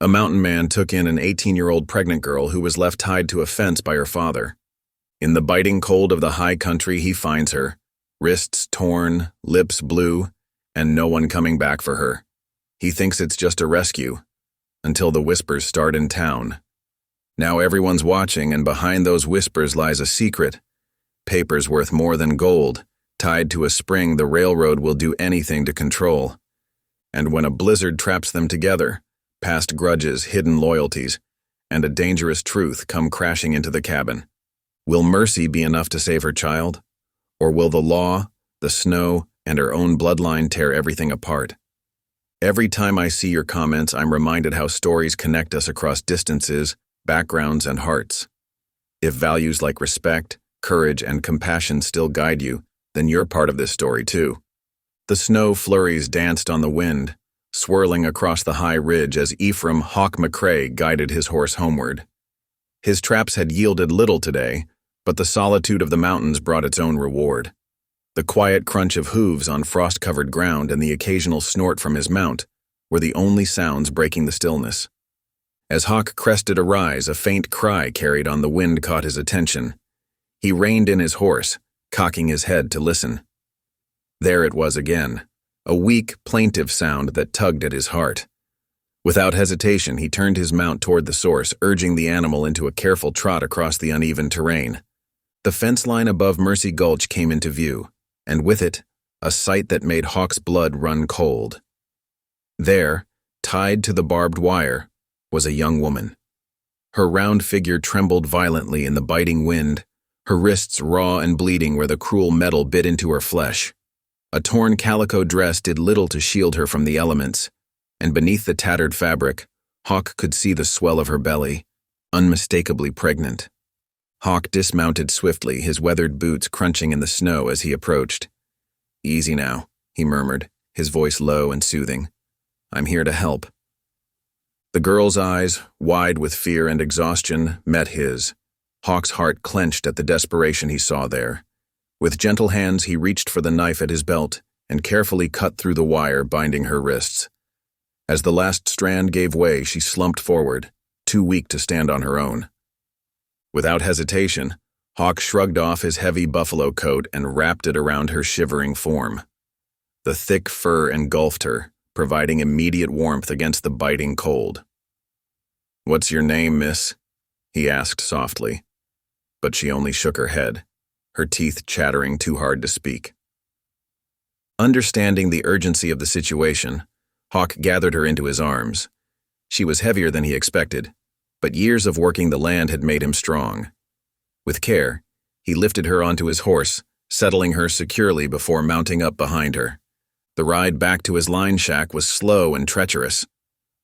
A mountain man took in an 18-year-old pregnant girl who was left tied to a fence by her father. In the biting cold of the high country, he finds her, wrists torn, lips blue, and no one coming back for her. He thinks it's just a rescue, until the whispers start in town. Now everyone's watching, and behind those whispers lies a secret. Papers worth more than gold, tied to a spring the railroad will do anything to control. And when a blizzard traps them together, past grudges, hidden loyalties, and a dangerous truth come crashing into the cabin. Will mercy be enough to save her child? Or will the law, the snow, and her own bloodline tear everything apart? Every time I see your comments, I'm reminded how stories connect us across distances, backgrounds, and hearts. If values like respect, courage, and compassion still guide you, then you're part of this story too. The snow flurries danced on the wind, swirling across the high ridge as Ephraim Hawk McCrae guided his horse homeward. His traps had yielded little today, but the solitude of the mountains brought its own reward. The quiet crunch of hooves on frost-covered ground and the occasional snort from his mount were the only sounds breaking the stillness. As Hawk crested a rise, a faint cry carried on the wind caught his attention. He reined in his horse, cocking his head to listen. There it was again, a weak, plaintive sound that tugged at his heart. Without hesitation, he turned his mount toward the source, urging the animal into a careful trot across the uneven terrain. The fence line above Mercy Gulch came into view, and with it, a sight that made Hawk's blood run cold. There, tied to the barbed wire, was a young woman. Her round figure trembled violently in the biting wind, her wrists raw and bleeding where the cruel metal bit into her flesh. A torn calico dress did little to shield her from the elements, and beneath the tattered fabric, Hawk could see the swell of her belly, unmistakably pregnant. Hawk dismounted swiftly, his weathered boots crunching in the snow as he approached. "Easy now," he murmured, his voice low and soothing. "I'm here to help." The girl's eyes, wide with fear and exhaustion, met his. Hawk's heart clenched at the desperation he saw there. With gentle hands, he reached for the knife at his belt and carefully cut through the wire binding her wrists. As the last strand gave way, she slumped forward, too weak to stand on her own. Without hesitation, Hawk shrugged off his heavy buffalo coat and wrapped it around her shivering form. The thick fur engulfed her, providing immediate warmth against the biting cold. "What's your name, miss?" he asked softly. But she only shook her head, her teeth chattering too hard to speak. Understanding the urgency of the situation, Hawk gathered her into his arms. She was heavier than he expected, but years of working the land had made him strong. With care, he lifted her onto his horse, settling her securely before mounting up behind her. The ride back to his line shack was slow and treacherous.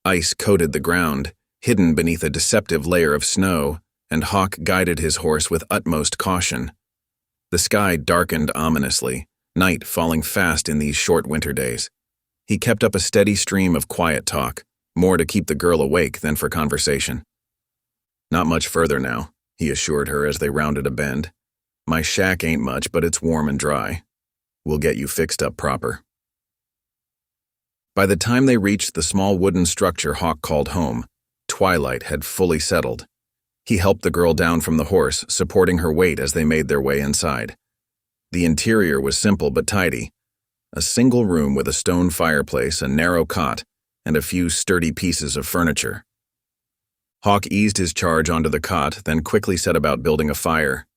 Ice coated the ground, hidden beneath a deceptive layer of snow, and Hawk guided his horse with utmost caution. The sky darkened ominously, night falling fast in these short winter days. He kept up a steady stream of quiet talk, more to keep the girl awake than for conversation. "Not much further now," he assured her as they rounded a bend. "My shack ain't much, but it's warm and dry. We'll get you fixed up proper." By the time they reached the small wooden structure Hawk called home, twilight had fully settled. He helped the girl down from the horse, supporting her weight as they made their way inside. The interior was simple but tidy. A single room with a stone fireplace, a narrow cot, and a few sturdy pieces of furniture. Hawk eased his charge onto the cot, then quickly set about building a fire.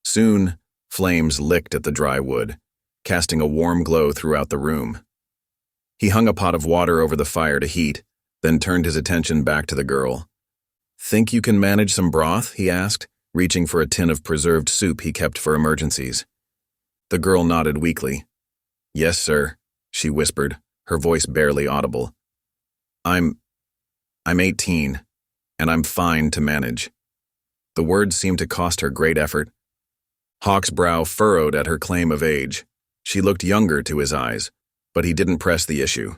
Soon, flames licked at the dry wood, casting a warm glow throughout the room. He hung a pot of water over the fire to heat, then turned his attention back to the girl. "Think you can manage some broth?" he asked, reaching for a tin of preserved soup he kept for emergencies. The girl nodded weakly. "Yes, sir," she whispered, her voice barely audible. I'm 18, and I'm fine to manage." The words seemed to cost her great effort. Hawk's brow furrowed at her claim of age. She looked younger to his eyes, but he didn't press the issue.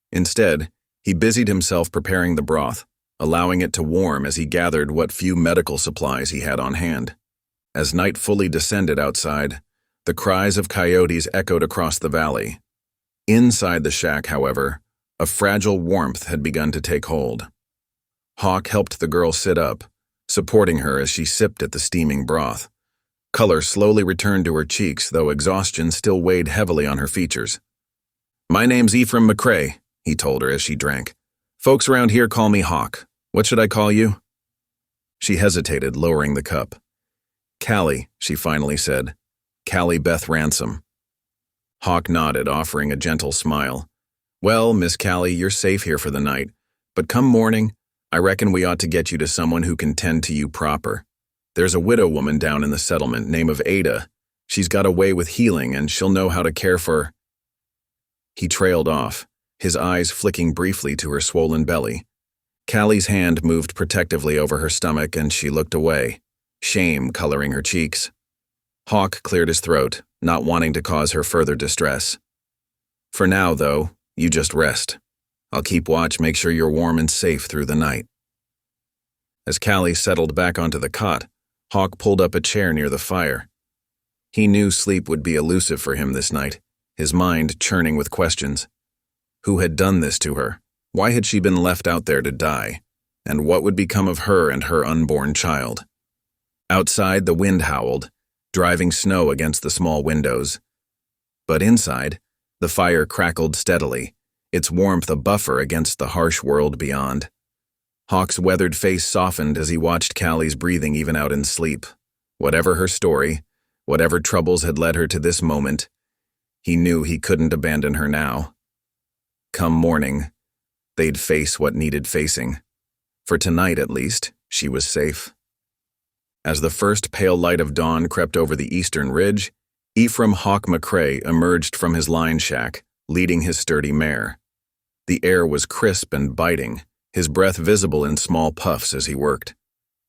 Instead, he busied himself preparing the broth, allowing it to warm as he gathered what few medical supplies he had on hand. As night fully descended outside, the cries of coyotes echoed across the valley. Inside the shack, however, a fragile warmth had begun to take hold. Hawk helped the girl sit up, supporting her as she sipped at the steaming broth. Color slowly returned to her cheeks, though exhaustion still weighed heavily on her features. "My name's Ephraim McCrae," he told her as she drank. "Folks around here call me Hawk. What should I call you?" She hesitated, lowering the cup. "Callie," she finally said. "Callie Beth Ransom." Hawk nodded, offering a gentle smile. "Well, Miss Callie, you're safe here for the night, but come morning, I reckon we ought to get you to someone who can tend to you proper. There's a widow woman down in the settlement, name of Ada. She's got a way with healing, and she'll know how to care for—" He trailed off, his eyes flicking briefly to her swollen belly. Callie's hand moved protectively over her stomach, and she looked away, shame coloring her cheeks. Hawk cleared his throat, not wanting to cause her further distress. "For now, though, you just rest. I'll keep watch, make sure you're warm and safe through the night." As Callie settled back onto the cot, Hawk pulled up a chair near the fire. He knew sleep would be elusive for him this night, his mind churning with questions. Who had done this to her? Why had she been left out there to die? And what would become of her and her unborn child? Outside, the wind howled, driving snow against the small windows. But inside, the fire crackled steadily, its warmth a buffer against the harsh world beyond. Hawk's weathered face softened as he watched Callie's breathing even out in sleep. Whatever her story, whatever troubles had led her to this moment, he knew he couldn't abandon her now. Come morning, they'd face what needed facing. For tonight, at least, she was safe. As the first pale light of dawn crept over the eastern ridge, Ephraim Hawk McCrae emerged from his line shack, leading his sturdy mare. The air was crisp and biting, his breath visible in small puffs as he worked.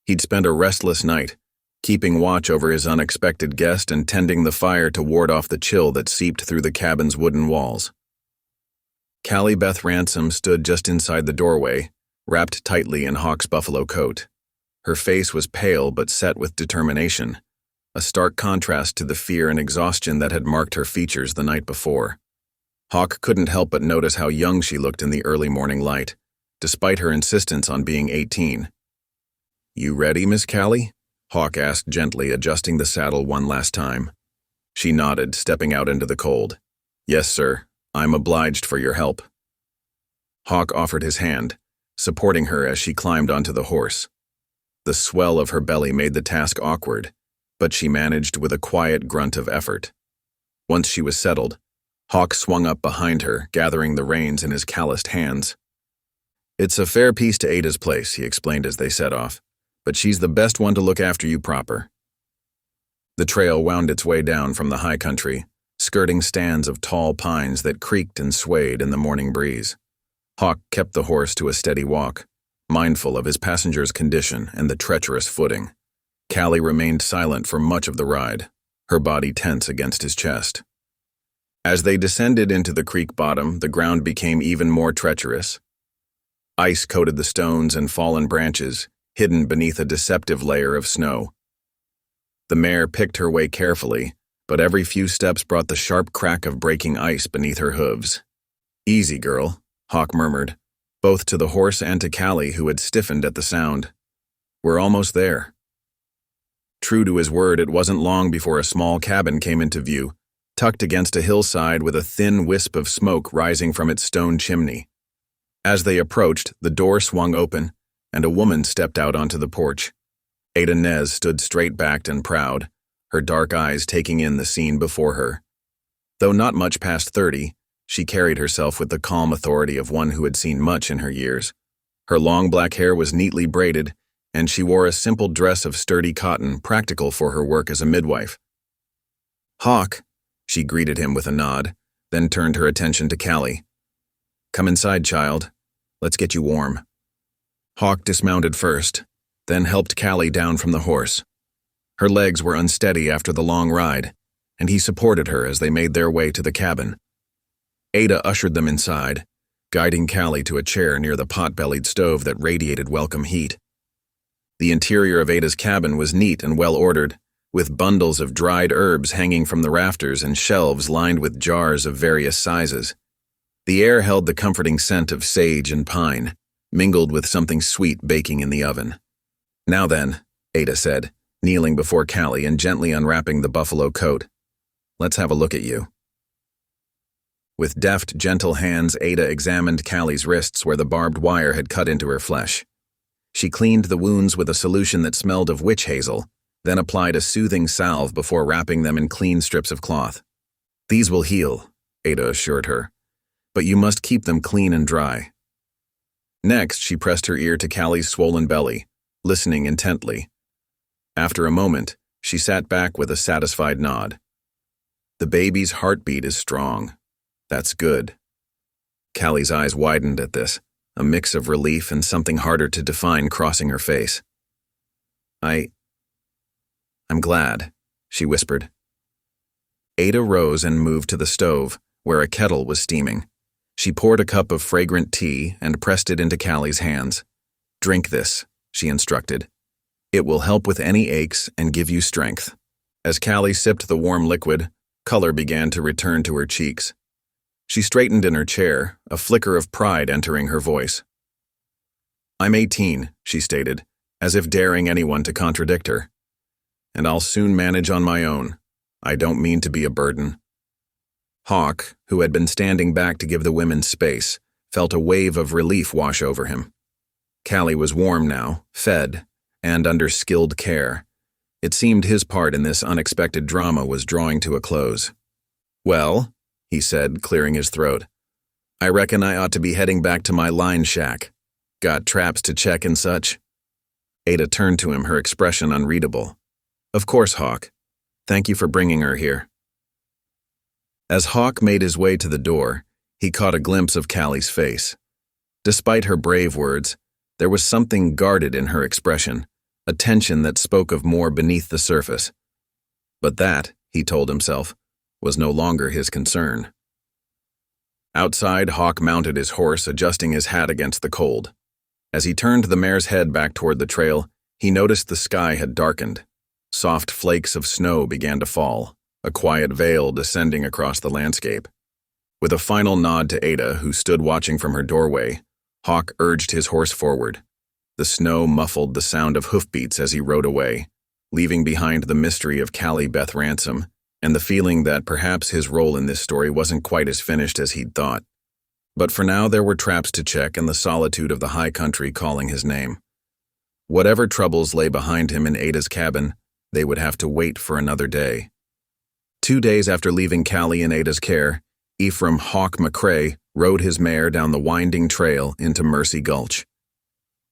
He'd spent a restless night, keeping watch over his unexpected guest and tending the fire to ward off the chill that seeped through the cabin's wooden walls. Callie Beth Ransom stood just inside the doorway, wrapped tightly in Hawk's buffalo coat. Her face was pale but set with determination, a stark contrast to the fear and exhaustion that had marked her features the night before. Hawk couldn't help but notice how young she looked in the early morning light, despite her insistence on being 18. "You ready, Miss Callie?" Hawk asked gently, adjusting the saddle one last time. She nodded, stepping out into the cold. "Yes, sir. I'm obliged for your help." Hawk offered his hand, supporting her as she climbed onto the horse. The swell of her belly made the task awkward, but she managed with a quiet grunt of effort. Once she was settled, Hawk swung up behind her, gathering the reins in his calloused hands. "It's a fair piece to Ada's place," he explained as they set off, "but she's the best one to look after you proper." The trail wound its way down from the high country, skirting stands of tall pines that creaked and swayed in the morning breeze. Hawk kept the horse to a steady walk, mindful of his passenger's condition and the treacherous footing. Callie remained silent for much of the ride, her body tense against his chest. As they descended into the creek bottom, the ground became even more treacherous. Ice coated the stones and fallen branches, hidden beneath a deceptive layer of snow. The mare picked her way carefully, but every few steps brought the sharp crack of breaking ice beneath her hooves. "Easy, girl," Hawk murmured, both to the horse and to Callie, who had stiffened at the sound. "We're almost there." True to his word, it wasn't long before a small cabin came into view, tucked against a hillside with a thin wisp of smoke rising from its stone chimney. As they approached, the door swung open, and a woman stepped out onto the porch. Ada Nez stood straight-backed and proud, her dark eyes taking in the scene before her. Though not much past 30, she carried herself with the calm authority of one who had seen much in her years. Her long black hair was neatly braided, and she wore a simple dress of sturdy cotton, practical for her work as a midwife. "Hawk," she greeted him with a nod, then turned her attention to Callie. "Come inside, child. Let's get you warm." Hawk dismounted first, then helped Callie down from the horse. Her legs were unsteady after the long ride, and he supported her as they made their way to the cabin. Ada ushered them inside, guiding Callie to a chair near the pot-bellied stove that radiated welcome heat. The interior of Ada's cabin was neat and well-ordered, with bundles of dried herbs hanging from the rafters and shelves lined with jars of various sizes. The air held the comforting scent of sage and pine, mingled with something sweet baking in the oven. "Now then," Ada said, kneeling before Callie and gently unwrapping the buffalo coat. "Let's have a look at you." With deft, gentle hands, Ada examined Callie's wrists where the barbed wire had cut into her flesh. She cleaned the wounds with a solution that smelled of witch hazel, then applied a soothing salve before wrapping them in clean strips of cloth. "These will heal," Ada assured her, "but you must keep them clean and dry." Next, she pressed her ear to Callie's swollen belly, listening intently. After a moment, she sat back with a satisfied nod. "The baby's heartbeat is strong. That's good." Callie's eyes widened at this, a mix of relief and something harder to define crossing her face. I'm glad," she whispered. Ada rose and moved to the stove, where a kettle was steaming. She poured a cup of fragrant tea and pressed it into Callie's hands. "Drink this," she instructed. "It will help with any aches and give you strength." As Callie sipped the warm liquid, color began to return to her cheeks. She straightened in her chair, a flicker of pride entering her voice. "I'm 18, she stated, as if daring anyone to contradict her. "And I'll soon manage on my own. I don't mean to be a burden." Hawk, who had been standing back to give the women space, felt a wave of relief wash over him. Callie was warm now, fed, and under skilled care. It seemed his part in this unexpected drama was drawing to a close. "Well," he said, clearing his throat, "I reckon I ought to be heading back to my line shack. Got traps to check and such?" Ada turned to him, her expression unreadable. "Of course, Hawk. Thank you for bringing her here." As Hawk made his way to the door, he caught a glimpse of Callie's face. Despite her brave words, there was something guarded in her expression, a tension that spoke of more beneath the surface. But that, he told himself, was no longer his concern. Outside, Hawk mounted his horse, adjusting his hat against the cold. As he turned the mare's head back toward the trail, he noticed the sky had darkened. Soft flakes of snow began to fall, a quiet veil descending across the landscape. With a final nod to Ada, who stood watching from her doorway, Hawk urged his horse forward. The snow muffled the sound of hoofbeats as he rode away, leaving behind the mystery of Callie Beth Ransom and the feeling that perhaps his role in this story wasn't quite as finished as he'd thought. But for now there were traps to check and the solitude of the high country calling his name. Whatever troubles lay behind him in Ada's cabin, they would have to wait for another day. 2 days after leaving Callie in Ada's care, Ephraim Hawk McCrae rode his mare down the winding trail into Mercy Gulch.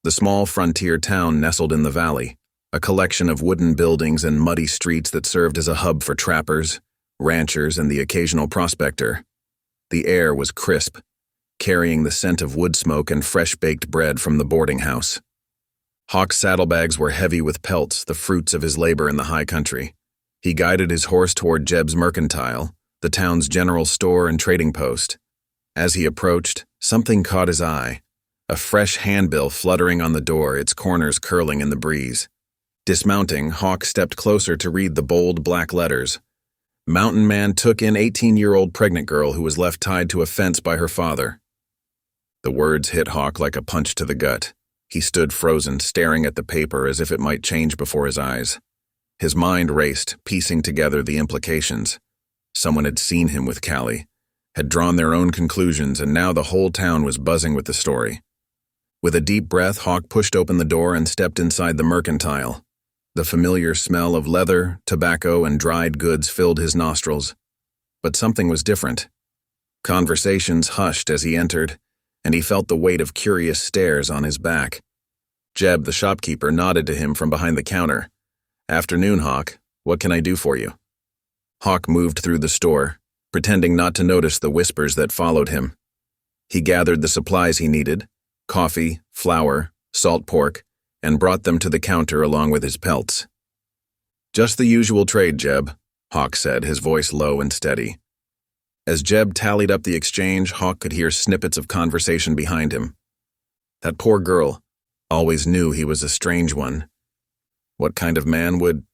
The small frontier town nestled in the valley, a collection of wooden buildings and muddy streets that served as a hub for trappers, ranchers, and the occasional prospector. The air was crisp, carrying the scent of wood smoke and fresh-baked bread from the boarding house. Hawk's saddlebags were heavy with pelts, the fruits of his labor in the high country. He guided his horse toward Jeb's Mercantile, the town's general store and trading post. As he approached, something caught his eye, a fresh handbill fluttering on the door, its corners curling in the breeze. Dismounting, Hawk stepped closer to read the bold black letters. Mountain Man took in 18-year-old pregnant girl who was left tied to a fence by her father. The words hit Hawk like a punch to the gut. He stood frozen, staring at the paper as if it might change before his eyes. His mind raced, piecing together the implications. Someone had seen him with Callie, had drawn their own conclusions, and now the whole town was buzzing with the story. With a deep breath, Hawk pushed open the door and stepped inside the Mercantile. The familiar smell of leather, tobacco, and dried goods filled his nostrils. But something was different. Conversations hushed as he entered, and he felt the weight of curious stares on his back. Jeb, the shopkeeper, nodded to him from behind the counter. "Afternoon, Hawk. What can I do for you?" Hawk moved through the store, pretending not to notice the whispers that followed him. He gathered the supplies he needed, coffee, flour, salt pork, and brought them to the counter along with his pelts. "Just the usual trade, Jeb," Hawk said, his voice low and steady. As Jeb tallied up the exchange, Hawk could hear snippets of conversation behind him. That poor girl. Always knew he was a strange one. What kind of man would...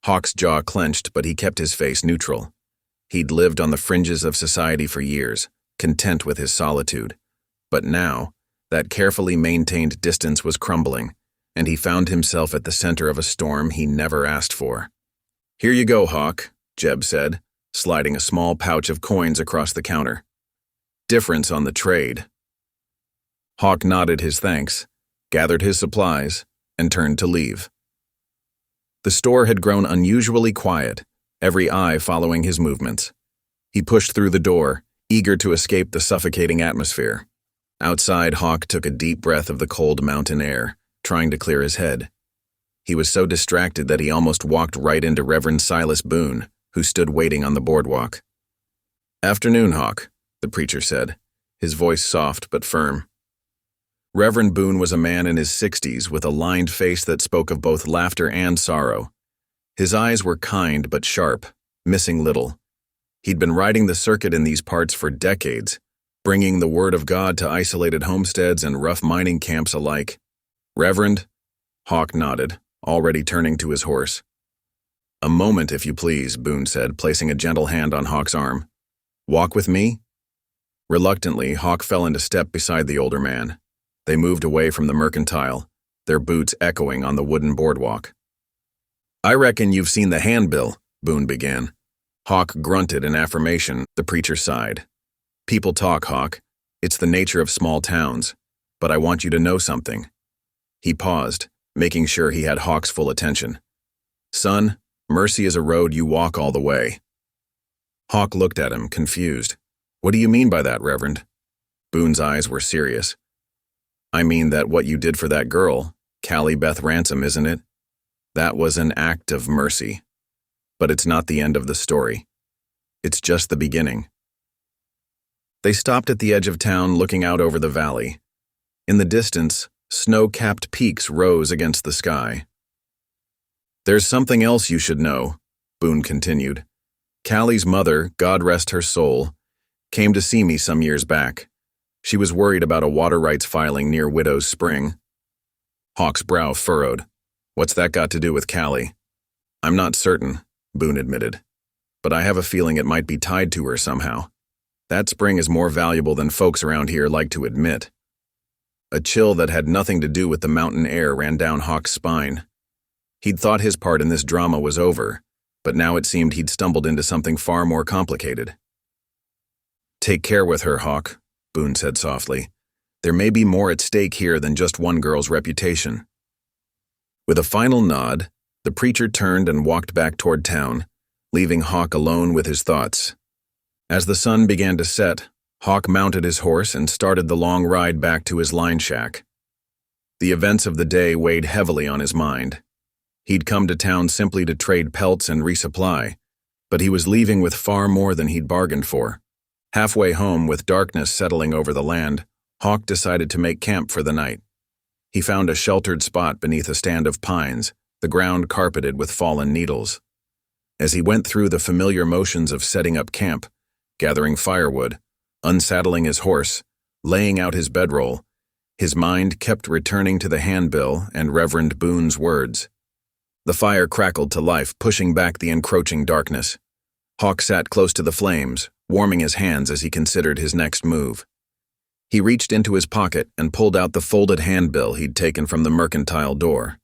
Hawk's jaw clenched, but he kept his face neutral. He'd lived on the fringes of society for years, content with his solitude. But now, That carefully maintained distance was crumbling, and he found himself at the center of a storm he never asked for. "Here you go, Hawk," Jeb said, sliding a small pouch of coins across the counter. "Difference on the trade." Hawk nodded his thanks, gathered his supplies, and turned to leave. The store had grown unusually quiet, every eye following his movements. He pushed through the door, eager to escape the suffocating atmosphere. Outside, Hawk took a deep breath of the cold mountain air, trying to clear his head. He was so distracted that he almost walked right into Reverend Silas Boone, who stood waiting on the boardwalk. "Afternoon, Hawk," the preacher said, his voice soft but firm. Reverend Boone was a man in his 60s with a lined face that spoke of both laughter and sorrow. His eyes were kind but sharp, missing little. He'd been riding the circuit in these parts for decades, bringing the word of God to isolated homesteads and rough mining camps alike. "Reverend?" Hawk nodded, already turning to his horse. "A moment, if you please," Boone said, placing a gentle hand on Hawk's arm. "Walk with me?" Reluctantly, Hawk fell into step beside the older man. They moved away from the mercantile, their boots echoing on the wooden boardwalk. "I reckon you've seen the handbill," Boone began. Hawk grunted in affirmation. The preacher sighed. "People talk, Hawk. It's the nature of small towns. But I want you to know something." He paused, making sure he had Hawk's full attention. "Son, mercy is a road you walk all the way." Hawk looked at him, confused. "What do you mean by that, Reverend?" Boone's eyes were serious. "I mean that what you did for that girl, Callie Beth Ransom, isn't it? That was an act of mercy. But it's not the end of the story. It's just the beginning." They stopped at the edge of town, looking out over the valley. In the distance, snow-capped peaks rose against the sky. "There's something else you should know," Boone continued. "Callie's mother, God rest her soul, came to see me some years back. She was worried about a water rights filing near Widow's Spring." Hawk's brow furrowed. "What's that got to do with Callie?" "I'm not certain," Boone admitted. "But I have a feeling it might be tied to her somehow. That spring is more valuable than folks around here like to admit." A chill that had nothing to do with the mountain air ran down Hawk's spine. He'd thought his part in this drama was over, but now it seemed he'd stumbled into something far more complicated. "Take care with her, Hawk," Boone said softly. "There may be more at stake here than just one girl's reputation." With a final nod, the preacher turned and walked back toward town, leaving Hawk alone with his thoughts. As the sun began to set, Hawk mounted his horse and started the long ride back to his line shack. The events of the day weighed heavily on his mind. He'd come to town simply to trade pelts and resupply, but he was leaving with far more than he'd bargained for. Halfway home, with darkness settling over the land, Hawk decided to make camp for the night. He found a sheltered spot beneath a stand of pines, the ground carpeted with fallen needles. As he went through the familiar motions of setting up camp, gathering firewood, unsaddling his horse, laying out his bedroll, his mind kept returning to the handbill and Reverend Boone's words. The fire crackled to life, pushing back the encroaching darkness. Hawk sat close to the flames, warming his hands as he considered his next move. He reached into his pocket and pulled out the folded handbill he'd taken from the mercantile door.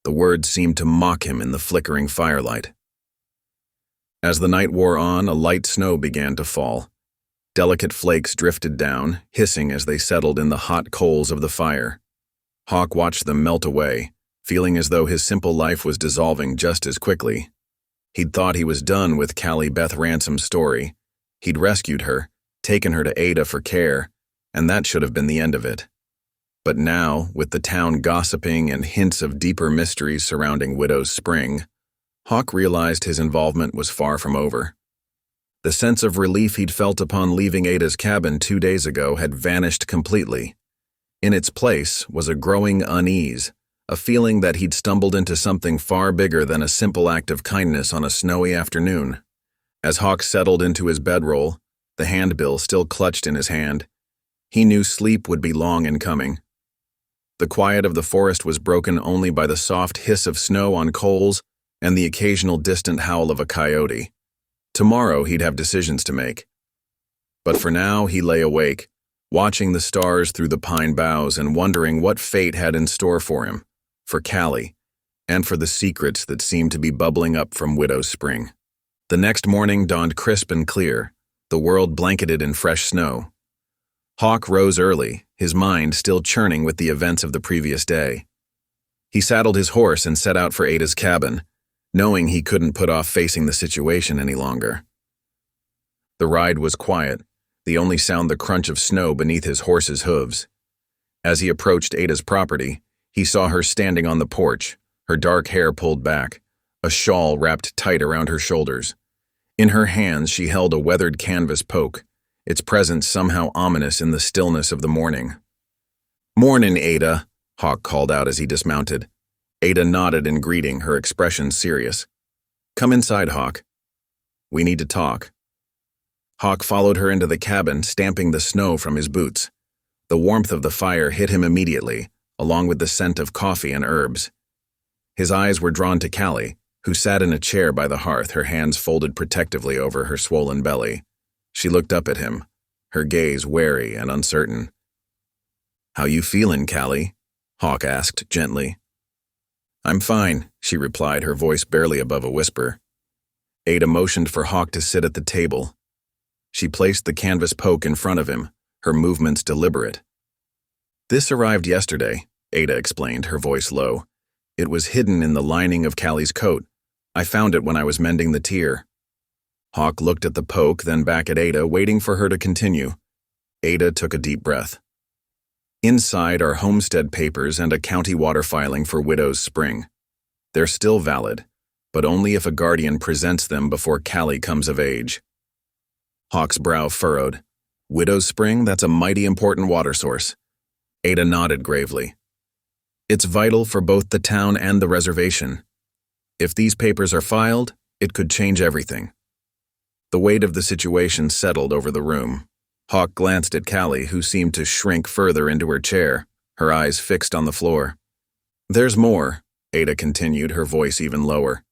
The words seemed to mock him in the flickering firelight. As the night wore on, a light snow began to fall. Delicate flakes drifted down, hissing as they settled in the hot coals of the fire. Hawk watched them melt away, feeling as though his simple life was dissolving just as quickly. He'd thought he was done with Callie Beth Ransom's story. He'd rescued her, taken her to Ada for care, and that should have been the end of it. But now, with the town gossiping and hints of deeper mysteries surrounding Widow's Spring, Hawk realized his involvement was far from over. The sense of relief he'd felt upon leaving Ada's cabin 2 days ago had vanished completely. In its place was a growing unease, a feeling that he'd stumbled into something far bigger than a simple act of kindness on a snowy afternoon. As Hawk settled into his bedroll, the handbill still clutched in his hand, he knew sleep would be long in coming. The quiet of the forest was broken only by the soft hiss of snow on coals and the occasional distant howl of a coyote. Tomorrow he'd have decisions to make. But for now he lay awake, watching the stars through the pine boughs and wondering what fate had in store for him, for Callie, and for the secrets that seemed to be bubbling up from Widow's Spring. The next morning dawned crisp and clear, the world blanketed in fresh snow. Hawk rose early, his mind still churning with the events of the previous day. He saddled his horse and set out for Ada's cabin, knowing he couldn't put off facing the situation any longer. The ride was quiet, the only sound the crunch of snow beneath his horse's hooves. As he approached Ada's property, he saw her standing on the porch, her dark hair pulled back, a shawl wrapped tight around her shoulders. In her hands she held a weathered canvas poke, its presence somehow ominous in the stillness of the morning. "Mornin', Ada," Hawk called out as he dismounted. Ada nodded in greeting, her expression serious. "Come inside, Hawk. We need to talk." Hawk followed her into the cabin, stamping the snow from his boots. The warmth of the fire hit him immediately, along with the scent of coffee and herbs. His eyes were drawn to Callie, who sat in a chair by the hearth, her hands folded protectively over her swollen belly. She looked up at him, her gaze wary and uncertain. "How you feelin', Callie?" Hawk asked gently. "I'm fine," she replied, her voice barely above a whisper. Ada motioned for Hawk to sit at the table. She placed the canvas poke in front of him, her movements deliberate. "This arrived yesterday," Ada explained, her voice low. "It was hidden in the lining of Callie's coat. I found it when I was mending the tier." Hawk looked at the poke, then back at Ada, waiting for her to continue. Ada took a deep breath. "Inside are homestead papers and a county water filing for Widow's Spring. They're still valid, but only if a guardian presents them before Callie comes of age." Hawk's brow furrowed. "Widow's Spring, that's a mighty important water source." Ada nodded gravely. "It's vital for both the town and the reservation. If these papers are filed, it could change everything." The weight of the situation settled over the room. Hawk glanced at Callie, who seemed to shrink further into her chair, her eyes fixed on the floor. "There's more," Ada continued, her voice even lower.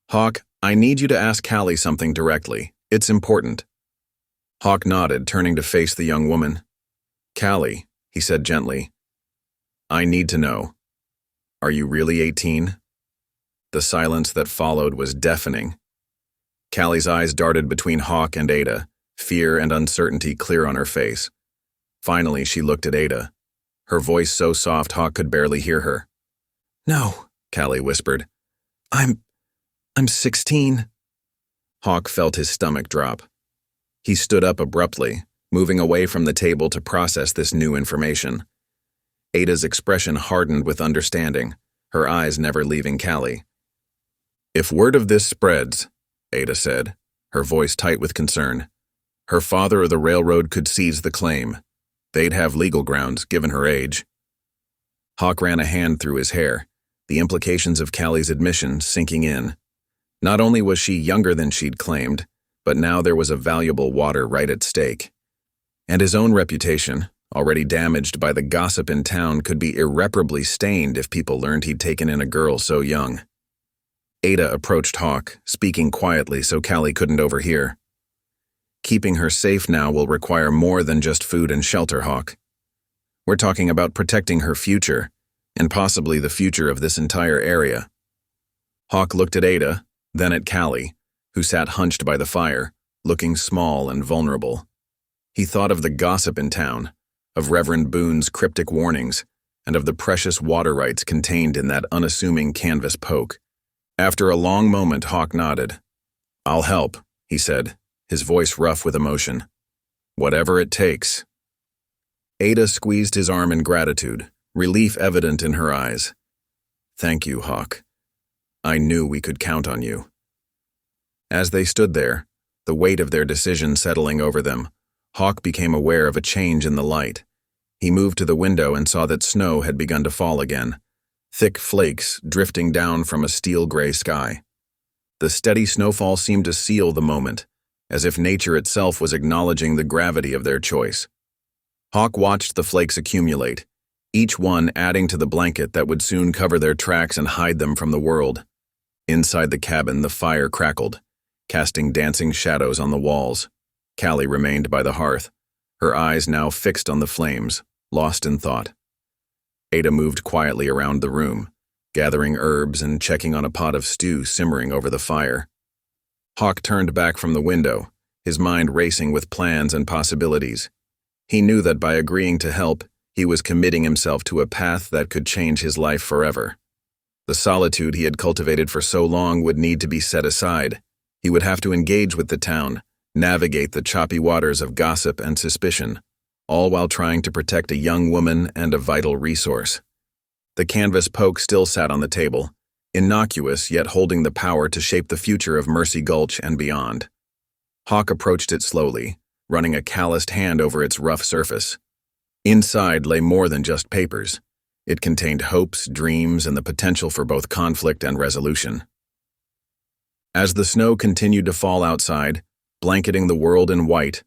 "Hawk, I need you to ask Callie something directly. It's important." Hawk nodded, turning to face the young woman. "Callie," he said gently, "I need to know. Are you really 18? The silence that followed was deafening. Callie's eyes darted between Hawk and Ada, fear and uncertainty clear on her face. Finally, she looked at Ada, her voice so soft Hawk could barely hear her. "No," Callie whispered. I'm 16. Hawk felt his stomach drop. He stood up abruptly, moving away from the table to process this new information. Ada's expression hardened with understanding, her eyes never leaving Callie. "If word of this spreads," Ada said, her voice tight with concern, "her father or the railroad could seize the claim. They'd have legal grounds, given her age." Hawk ran a hand through his hair, the implications of Callie's admission sinking in. Not only was she younger than she'd claimed, but now there was a valuable water right at stake. And his own reputation, already damaged by the gossip in town, could be irreparably stained if people learned he'd taken in a girl so young. Ada approached Hawk, speaking quietly so Callie couldn't overhear. "Keeping her safe now will require more than just food and shelter, Hawk. We're talking about protecting her future, and possibly the future of this entire area." Hawk looked at Ada, then at Callie, who sat hunched by the fire, looking small and vulnerable. He thought of the gossip in town, of Reverend Boone's cryptic warnings, and of the precious water rights contained in that unassuming canvas poke. After a long moment, Hawk nodded. "I'll help," he said, his voice rough with emotion. "Whatever it takes." Ada squeezed his arm in gratitude, relief evident in her eyes. "Thank you, Hawk. I knew we could count on you." As they stood there, the weight of their decision settling over them, Hawk became aware of a change in the light. He moved to the window and saw that snow had begun to fall again, thick flakes drifting down from a steel-gray sky. The steady snowfall seemed to seal the moment, as if nature itself was acknowledging the gravity of their choice. Hawk watched the flakes accumulate, each one adding to the blanket that would soon cover their tracks and hide them from the world. Inside the cabin, the fire crackled, casting dancing shadows on the walls. Callie remained by the hearth, her eyes now fixed on the flames, lost in thought. Ada moved quietly around the room, gathering herbs and checking on a pot of stew simmering over the fire. Hawk turned back from the window, his mind racing with plans and possibilities. He knew that by agreeing to help, he was committing himself to a path that could change his life forever. The solitude he had cultivated for so long would need to be set aside. He would have to engage with the town, navigate the choppy waters of gossip and suspicion, all while trying to protect a young woman and a vital resource. The canvas poke still sat on the table, innocuous yet holding the power to shape the future of Mercy Gulch and beyond. Hawk approached it slowly, running a calloused hand over its rough surface. Inside lay more than just papers. It contained hopes, dreams, and the potential for both conflict and resolution. As the snow continued to fall outside, blanketing the world in white,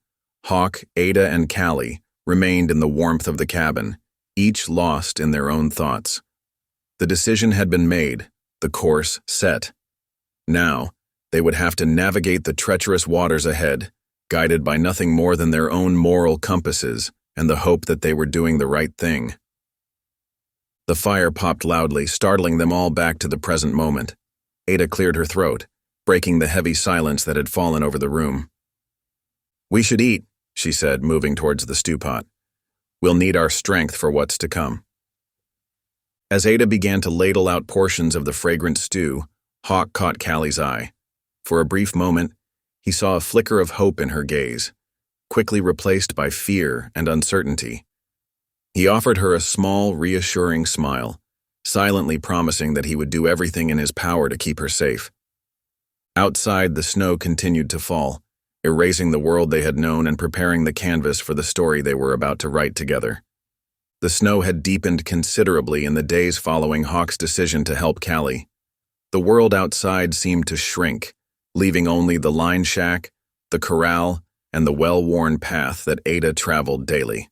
Hawk, Ada, and Callie remained in the warmth of the cabin, each lost in their own thoughts. The decision had been made, the course set. Now, they would have to navigate the treacherous waters ahead, guided by nothing more than their own moral compasses and the hope that they were doing the right thing. The fire popped loudly, startling them all back to the present moment. Ada cleared her throat, breaking the heavy silence that had fallen over the room. "We should eat," she said, moving towards the stew pot. "We'll need our strength for what's to come." As Ada began to ladle out portions of the fragrant stew, Hawk caught Callie's eye. For a brief moment, he saw a flicker of hope in her gaze, quickly replaced by fear and uncertainty. He offered her a small, reassuring smile, silently promising that he would do everything in his power to keep her safe. Outside, the snow continued to fall, erasing the world they had known and preparing the canvas for the story they were about to write together. The snow had deepened considerably in the days following Hawk's decision to help Callie. The world outside seemed to shrink, leaving only the line shack, the corral, and the well-worn path that Ada traveled daily.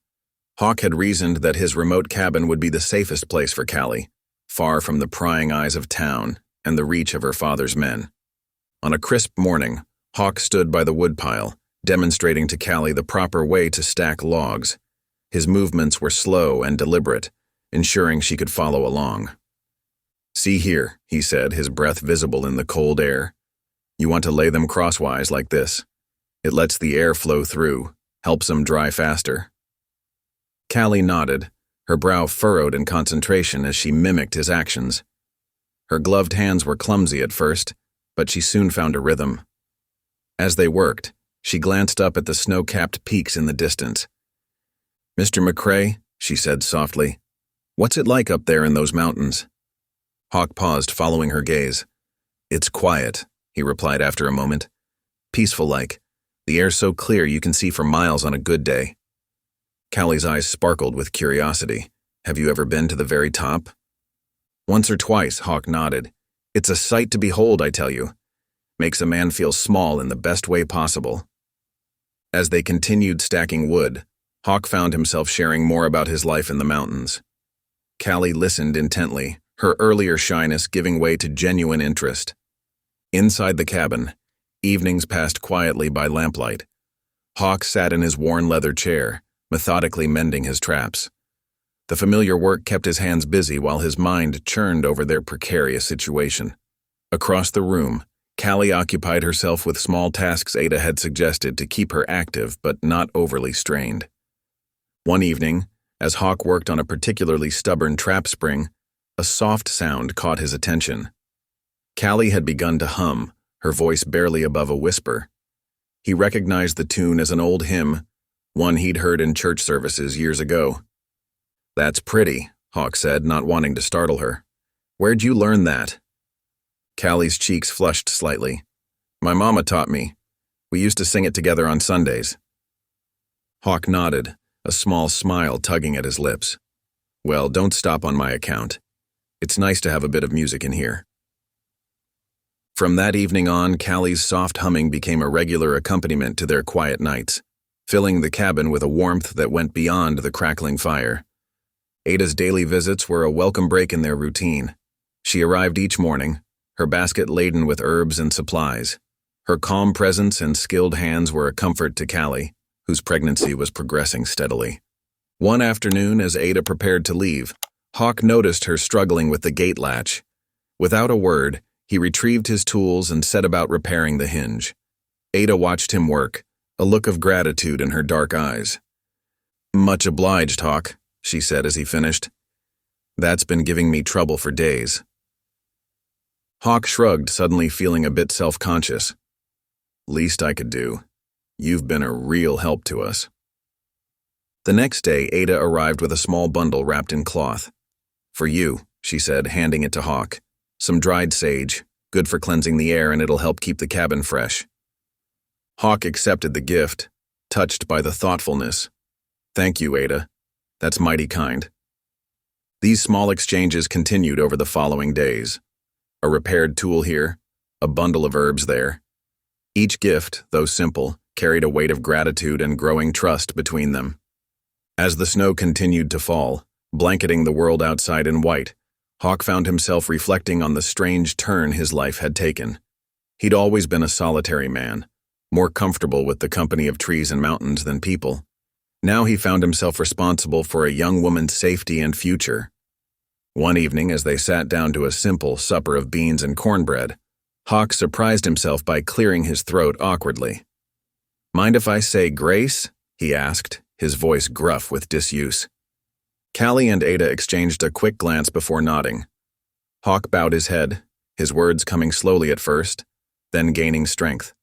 Hawk had reasoned that his remote cabin would be the safest place for Callie, far from the prying eyes of town and the reach of her father's men. On a crisp morning, Hawk stood by the woodpile, demonstrating to Callie the proper way to stack logs. His movements were slow and deliberate, ensuring she could follow along. "See here," he said, his breath visible in the cold air. "You want to lay them crosswise like this. It lets the air flow through, helps them dry faster." Callie nodded, her brow furrowed in concentration as she mimicked his actions. Her gloved hands were clumsy at first, but she soon found a rhythm. As they worked, she glanced up at the snow-capped peaks in the distance. "Mr. McCrae," she said softly, "what's it like up there in those mountains?" Hawk paused, following her gaze. "It's quiet," he replied after a moment. "Peaceful-like. The air's so clear you can see for miles on a good day." Callie's eyes sparkled with curiosity. "Have you ever been to the very top?" "Once or twice," Hawk nodded. "It's a sight to behold, I tell you. Makes a man feel small in the best way possible." As they continued stacking wood, Hawk found himself sharing more about his life in the mountains. Callie listened intently, her earlier shyness giving way to genuine interest. Inside the cabin, evenings passed quietly by lamplight. Hawk sat in his worn leather chair, methodically mending his traps. The familiar work kept his hands busy while his mind churned over their precarious situation. Across the room, Callie occupied herself with small tasks Ada had suggested to keep her active but not overly strained. One evening, as Hawk worked on a particularly stubborn trap spring, a soft sound caught his attention. Callie had begun to hum, her voice barely above a whisper. He recognized the tune as an old hymn, one he'd heard in church services years ago. "That's pretty," Hawk said, not wanting to startle her. "Where'd you learn that?" Callie's cheeks flushed slightly. "My mama taught me. We used to sing it together on Sundays." Hawk nodded, a small smile tugging at his lips. "Well, don't stop on my account. It's nice to have a bit of music in here." From that evening on, Callie's soft humming became a regular accompaniment to their quiet nights, filling the cabin with a warmth that went beyond the crackling fire. Ada's daily visits were a welcome break in their routine. She arrived each morning, her basket laden with herbs and supplies. Her calm presence and skilled hands were a comfort to Callie, whose pregnancy was progressing steadily. One afternoon, as Ada prepared to leave, Hawk noticed her struggling with the gate latch. Without a word, he retrieved his tools and set about repairing the hinge. Ada watched him work, a look of gratitude in her dark eyes. "Much obliged, Hawk," she said as he finished. "That's been giving me trouble for days." Hawk shrugged, suddenly feeling a bit self-conscious. "Least I could do. You've been a real help to us." The next day, Ada arrived with a small bundle wrapped in cloth. "For you," she said, handing it to Hawk. "Some dried sage, good for cleansing the air, and it'll help keep the cabin fresh." Hawk accepted the gift, touched by the thoughtfulness. "Thank you, Ada. That's mighty kind." These small exchanges continued over the following days. A repaired tool here, a bundle of herbs there. Each gift, though simple, carried a weight of gratitude and growing trust between them. As the snow continued to fall, blanketing the world outside in white, Hawk found himself reflecting on the strange turn his life had taken. He'd always been a solitary man, more comfortable with the company of trees and mountains than people. Now he found himself responsible for a young woman's safety and future. One evening, as they sat down to a simple supper of beans and cornbread, Hawk surprised himself by clearing his throat awkwardly. "Mind if I say grace?" he asked, his voice gruff with disuse. Callie and Ada exchanged a quick glance before nodding. Hawk bowed his head, his words coming slowly at first, then gaining strength.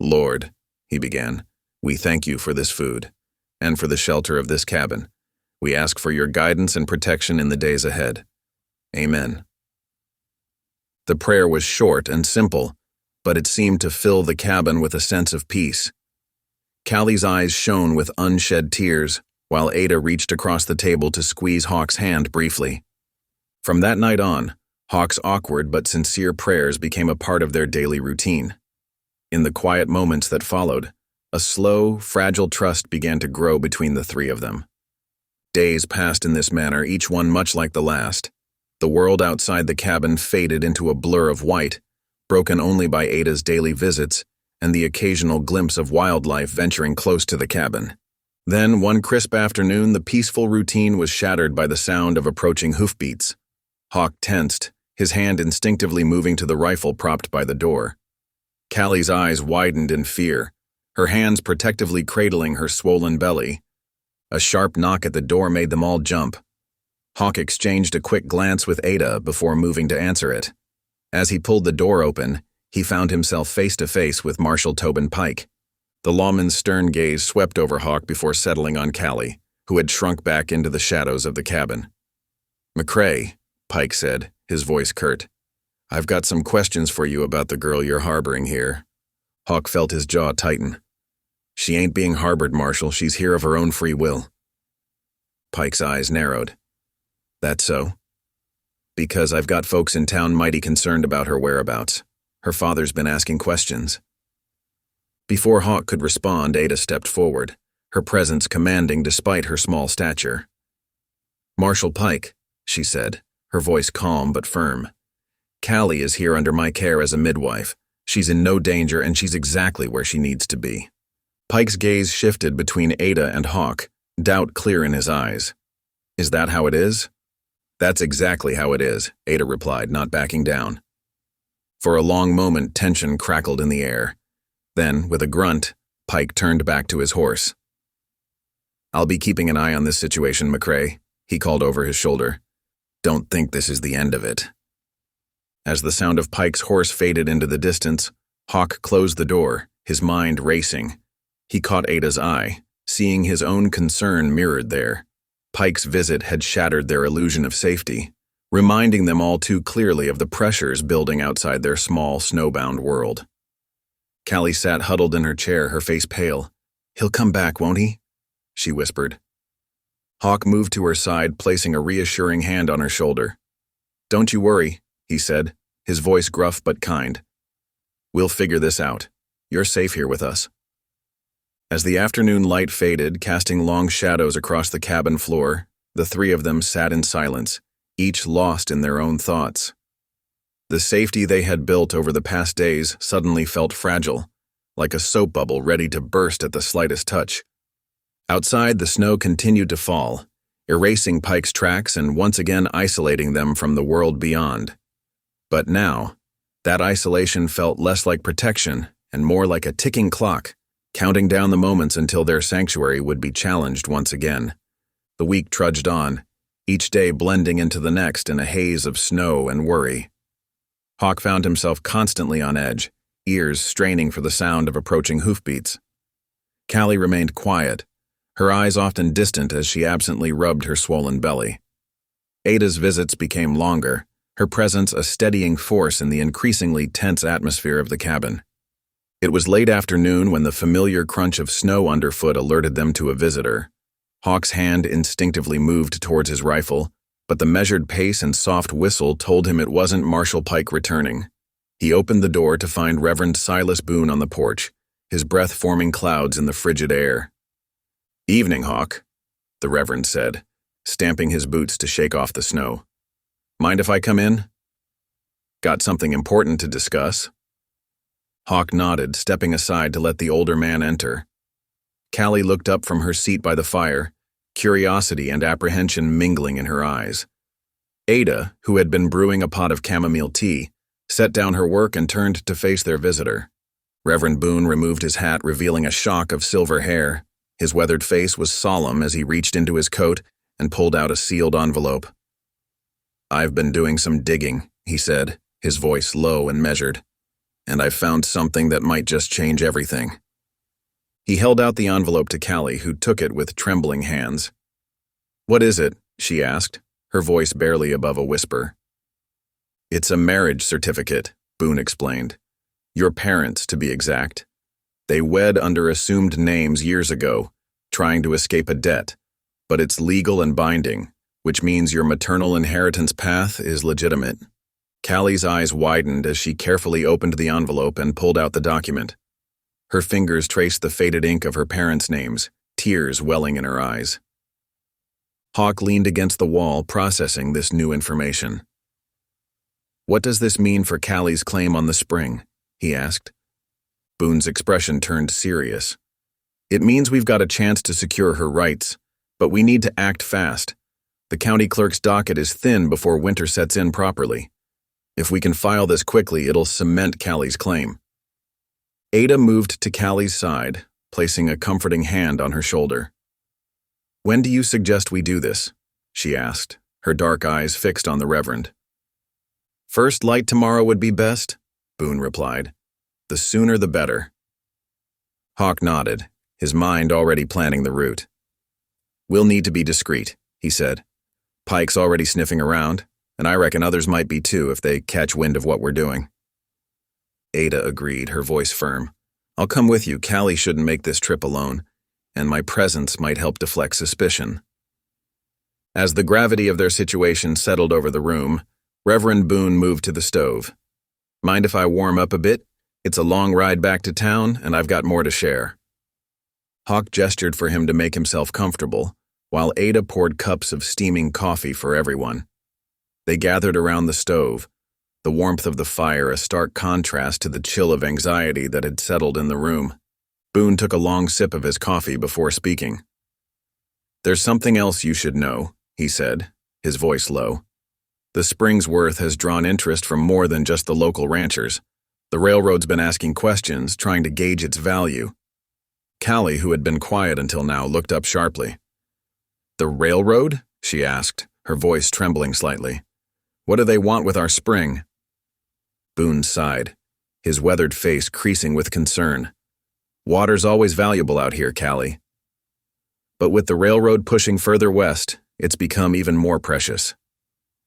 "Lord," he began, "we thank you for this food, and for the shelter of this cabin. We ask for your guidance and protection in the days ahead. Amen." The prayer was short and simple, but it seemed to fill the cabin with a sense of peace. Callie's eyes shone with unshed tears, while Ada reached across the table to squeeze Hawk's hand briefly. From that night on, Hawk's awkward but sincere prayers became a part of their daily routine. In the quiet moments that followed, a slow, fragile trust began to grow between the three of them. Days passed in this manner, each one much like the last. The world outside the cabin faded into a blur of white, broken only by Ada's daily visits and the occasional glimpse of wildlife venturing close to the cabin. Then, one crisp afternoon, the peaceful routine was shattered by the sound of approaching hoofbeats. Hawk tensed, his hand instinctively moving to the rifle propped by the door. Callie's eyes widened in fear, her hands protectively cradling her swollen belly. A sharp knock at the door made them all jump. Hawk exchanged a quick glance with Ada before moving to answer it. As he pulled the door open, he found himself face to face with Marshal Tobin Pike. The lawman's stern gaze swept over Hawk before settling on Callie, who had shrunk back into the shadows of the cabin. "McCrae," Pike said, his voice curt, "I've got some questions for you about the girl you're harboring here." Hawk felt his jaw tighten. "She ain't being harbored, Marshal. She's here of her own free will." Pike's eyes narrowed. "That's so?" "Because I've got folks in town mighty concerned about her whereabouts. Her father's been asking questions." Before Hawk could respond, Ada stepped forward, her presence commanding despite her small stature. "Marshal Pike," she said, her voice calm but firm. "Callie is here under my care as a midwife. She's in no danger and she's exactly where she needs to be." Pike's gaze shifted between Ada and Hawk, doubt clear in his eyes. "Is that how it is?" "That's exactly how it is," Ada replied, not backing down. For a long moment, tension crackled in the air. Then, with a grunt, Pike turned back to his horse. "I'll be keeping an eye on this situation, McCrae," he called over his shoulder. "Don't think this is the end of it." As the sound of Pike's horse faded into the distance, Hawk closed the door, his mind racing. He caught Ada's eye, seeing his own concern mirrored there. Pike's visit had shattered their illusion of safety, reminding them all too clearly of the pressures building outside their small, snowbound world. Callie sat huddled in her chair, her face pale. "He'll come back, won't he?" she whispered. Hawk moved to her side, placing a reassuring hand on her shoulder. "Don't you worry," he said, his voice gruff but kind. "We'll figure this out. You're safe here with us." As the afternoon light faded, casting long shadows across the cabin floor, the three of them sat in silence, each lost in their own thoughts. The safety they had built over the past days suddenly felt fragile, like a soap bubble ready to burst at the slightest touch. Outside, the snow continued to fall, erasing Pike's tracks and once again isolating them from the world beyond. But now, that isolation felt less like protection and more like a ticking clock, counting down the moments until their sanctuary would be challenged once again. The week trudged on, each day blending into the next in a haze of snow and worry. Hawk found himself constantly on edge, ears straining for the sound of approaching hoofbeats. Callie remained quiet, her eyes often distant as she absently rubbed her swollen belly. Ada's visits became longer, her presence a steadying force in the increasingly tense atmosphere of the cabin. It was late afternoon when the familiar crunch of snow underfoot alerted them to a visitor. Hawk's hand instinctively moved towards his rifle, but the measured pace and soft whistle told him it wasn't Marshal Pike returning. He opened the door to find Reverend Silas Boone on the porch, his breath forming clouds in the frigid air. "Evening, Hawk," the Reverend said, stamping his boots to shake off the snow. "Mind if I come in? Got something important to discuss?" Hawk nodded, stepping aside to let the older man enter. Callie looked up from her seat by the fire, curiosity and apprehension mingling in her eyes. Ada, who had been brewing a pot of chamomile tea, set down her work and turned to face their visitor. Reverend Boone removed his hat, revealing a shock of silver hair. His weathered face was solemn as he reached into his coat and pulled out a sealed envelope. "I've been doing some digging," he said, his voice low and measured, "and I've found something that might just change everything." He held out the envelope to Callie, who took it with trembling hands. "What is it?" she asked, her voice barely above a whisper. "It's a marriage certificate," Boone explained. "Your parents, to be exact. They wed under assumed names years ago, trying to escape a debt, but it's legal and binding, which means your maternal inheritance path is legitimate." Callie's eyes widened as she carefully opened the envelope and pulled out the document. Her fingers traced the faded ink of her parents' names, tears welling in her eyes. Hawk leaned against the wall, processing this new information. "What does this mean for Callie's claim on the spring?" he asked. Boone's expression turned serious. "It means we've got a chance to secure her rights, but we need to act fast. The county clerk's docket is thin before winter sets in properly. If we can file this quickly, it'll cement Callie's claim." Ada moved to Callie's side, placing a comforting hand on her shoulder. "When do you suggest we do this?" she asked, her dark eyes fixed on the Reverend. "First light tomorrow would be best," Boone replied. "The sooner the better." Hawk nodded, his mind already planning the route. "We'll need to be discreet," he said. "Pike's already sniffing around, and I reckon others might be too if they catch wind of what we're doing." Ada agreed, her voice firm. "I'll come with you. Callie shouldn't make this trip alone, and my presence might help deflect suspicion." As the gravity of their situation settled over the room, Reverend Boone moved to the stove. "Mind if I warm up a bit? It's a long ride back to town, and I've got more to share." Hawk gestured for him to make himself comfortable, while Ada poured cups of steaming coffee for everyone. They gathered around the stove, the warmth of the fire a stark contrast to the chill of anxiety that had settled in the room. Boone took a long sip of his coffee before speaking. "There's something else you should know," he said, his voice low. "The spring's worth has drawn interest from more than just the local ranchers. The railroad's been asking questions, trying to gauge its value." Callie, who had been quiet until now, looked up sharply. "The railroad?" she asked, her voice trembling slightly. "What do they want with our spring?" Boone sighed, his weathered face creasing with concern. "Water's always valuable out here, Callie. But with the railroad pushing further west, it's become even more precious.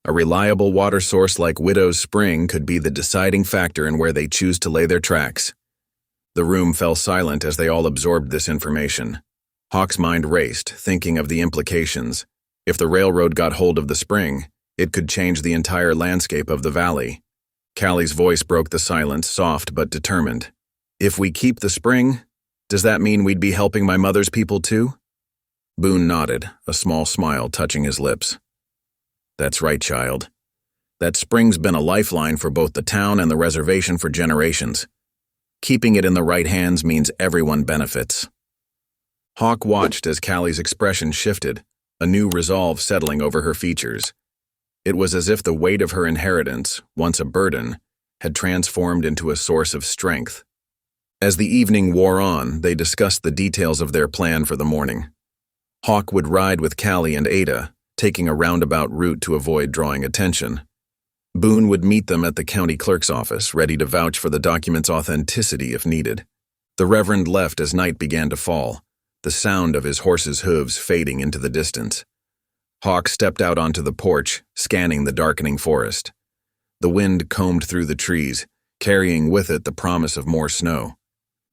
A reliable water source like Widow's Spring could be the deciding factor in where they choose to lay their tracks." The room fell silent as they all absorbed this information. Hawk's mind raced, thinking of the implications. If the railroad got hold of the spring, it could change the entire landscape of the valley. Callie's voice broke the silence, soft but determined. "If we keep the spring, does that mean we'd be helping my mother's people too?" Boone nodded, a small smile touching his lips. "That's right, child. That spring's been a lifeline for both the town and the reservation for generations." Keeping it in the right hands means everyone benefits. Hawk watched as Callie's expression shifted, a new resolve settling over her features. It was as if the weight of her inheritance, once a burden, had transformed into a source of strength. As the evening wore on, they discussed the details of their plan for the morning. Hawk would ride with Callie and Ada, taking a roundabout route to avoid drawing attention. Boone would meet them at the county clerk's office, ready to vouch for the document's authenticity if needed. The Reverend left as night began to fall, the sound of his horse's hooves fading into the distance. Hawk stepped out onto the porch, scanning the darkening forest. The wind combed through the trees, carrying with it the promise of more snow.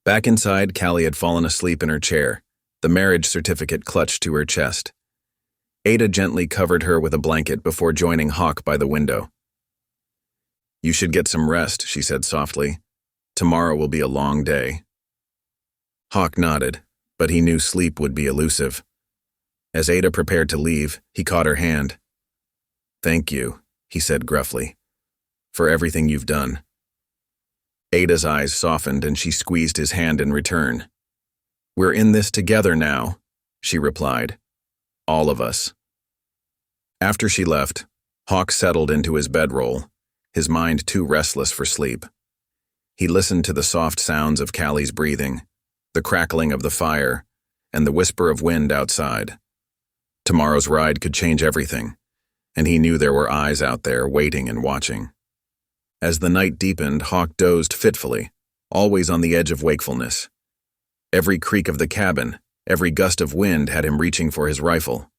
Back inside, Callie had fallen asleep in her chair, the marriage certificate clutched to her chest. Ada gently covered her with a blanket before joining Hawk by the window. "You should get some rest," she said softly. "Tomorrow will be a long day." Hawk nodded, but he knew sleep would be elusive. As Ada prepared to leave, he caught her hand. "Thank you," he said gruffly, "for everything you've done." Ada's eyes softened and she squeezed his hand in return. "We're in this together now," she replied. "All of us." After she left, Hawk settled into his bedroll, his mind too restless for sleep. He listened to the soft sounds of Callie's breathing, the crackling of the fire, and the whisper of wind outside. Tomorrow's ride could change everything, and he knew there were eyes out there waiting and watching. As the night deepened, Hawk dozed fitfully, always on the edge of wakefulness. Every creak of the cabin, every gust of wind had him reaching for his rifle.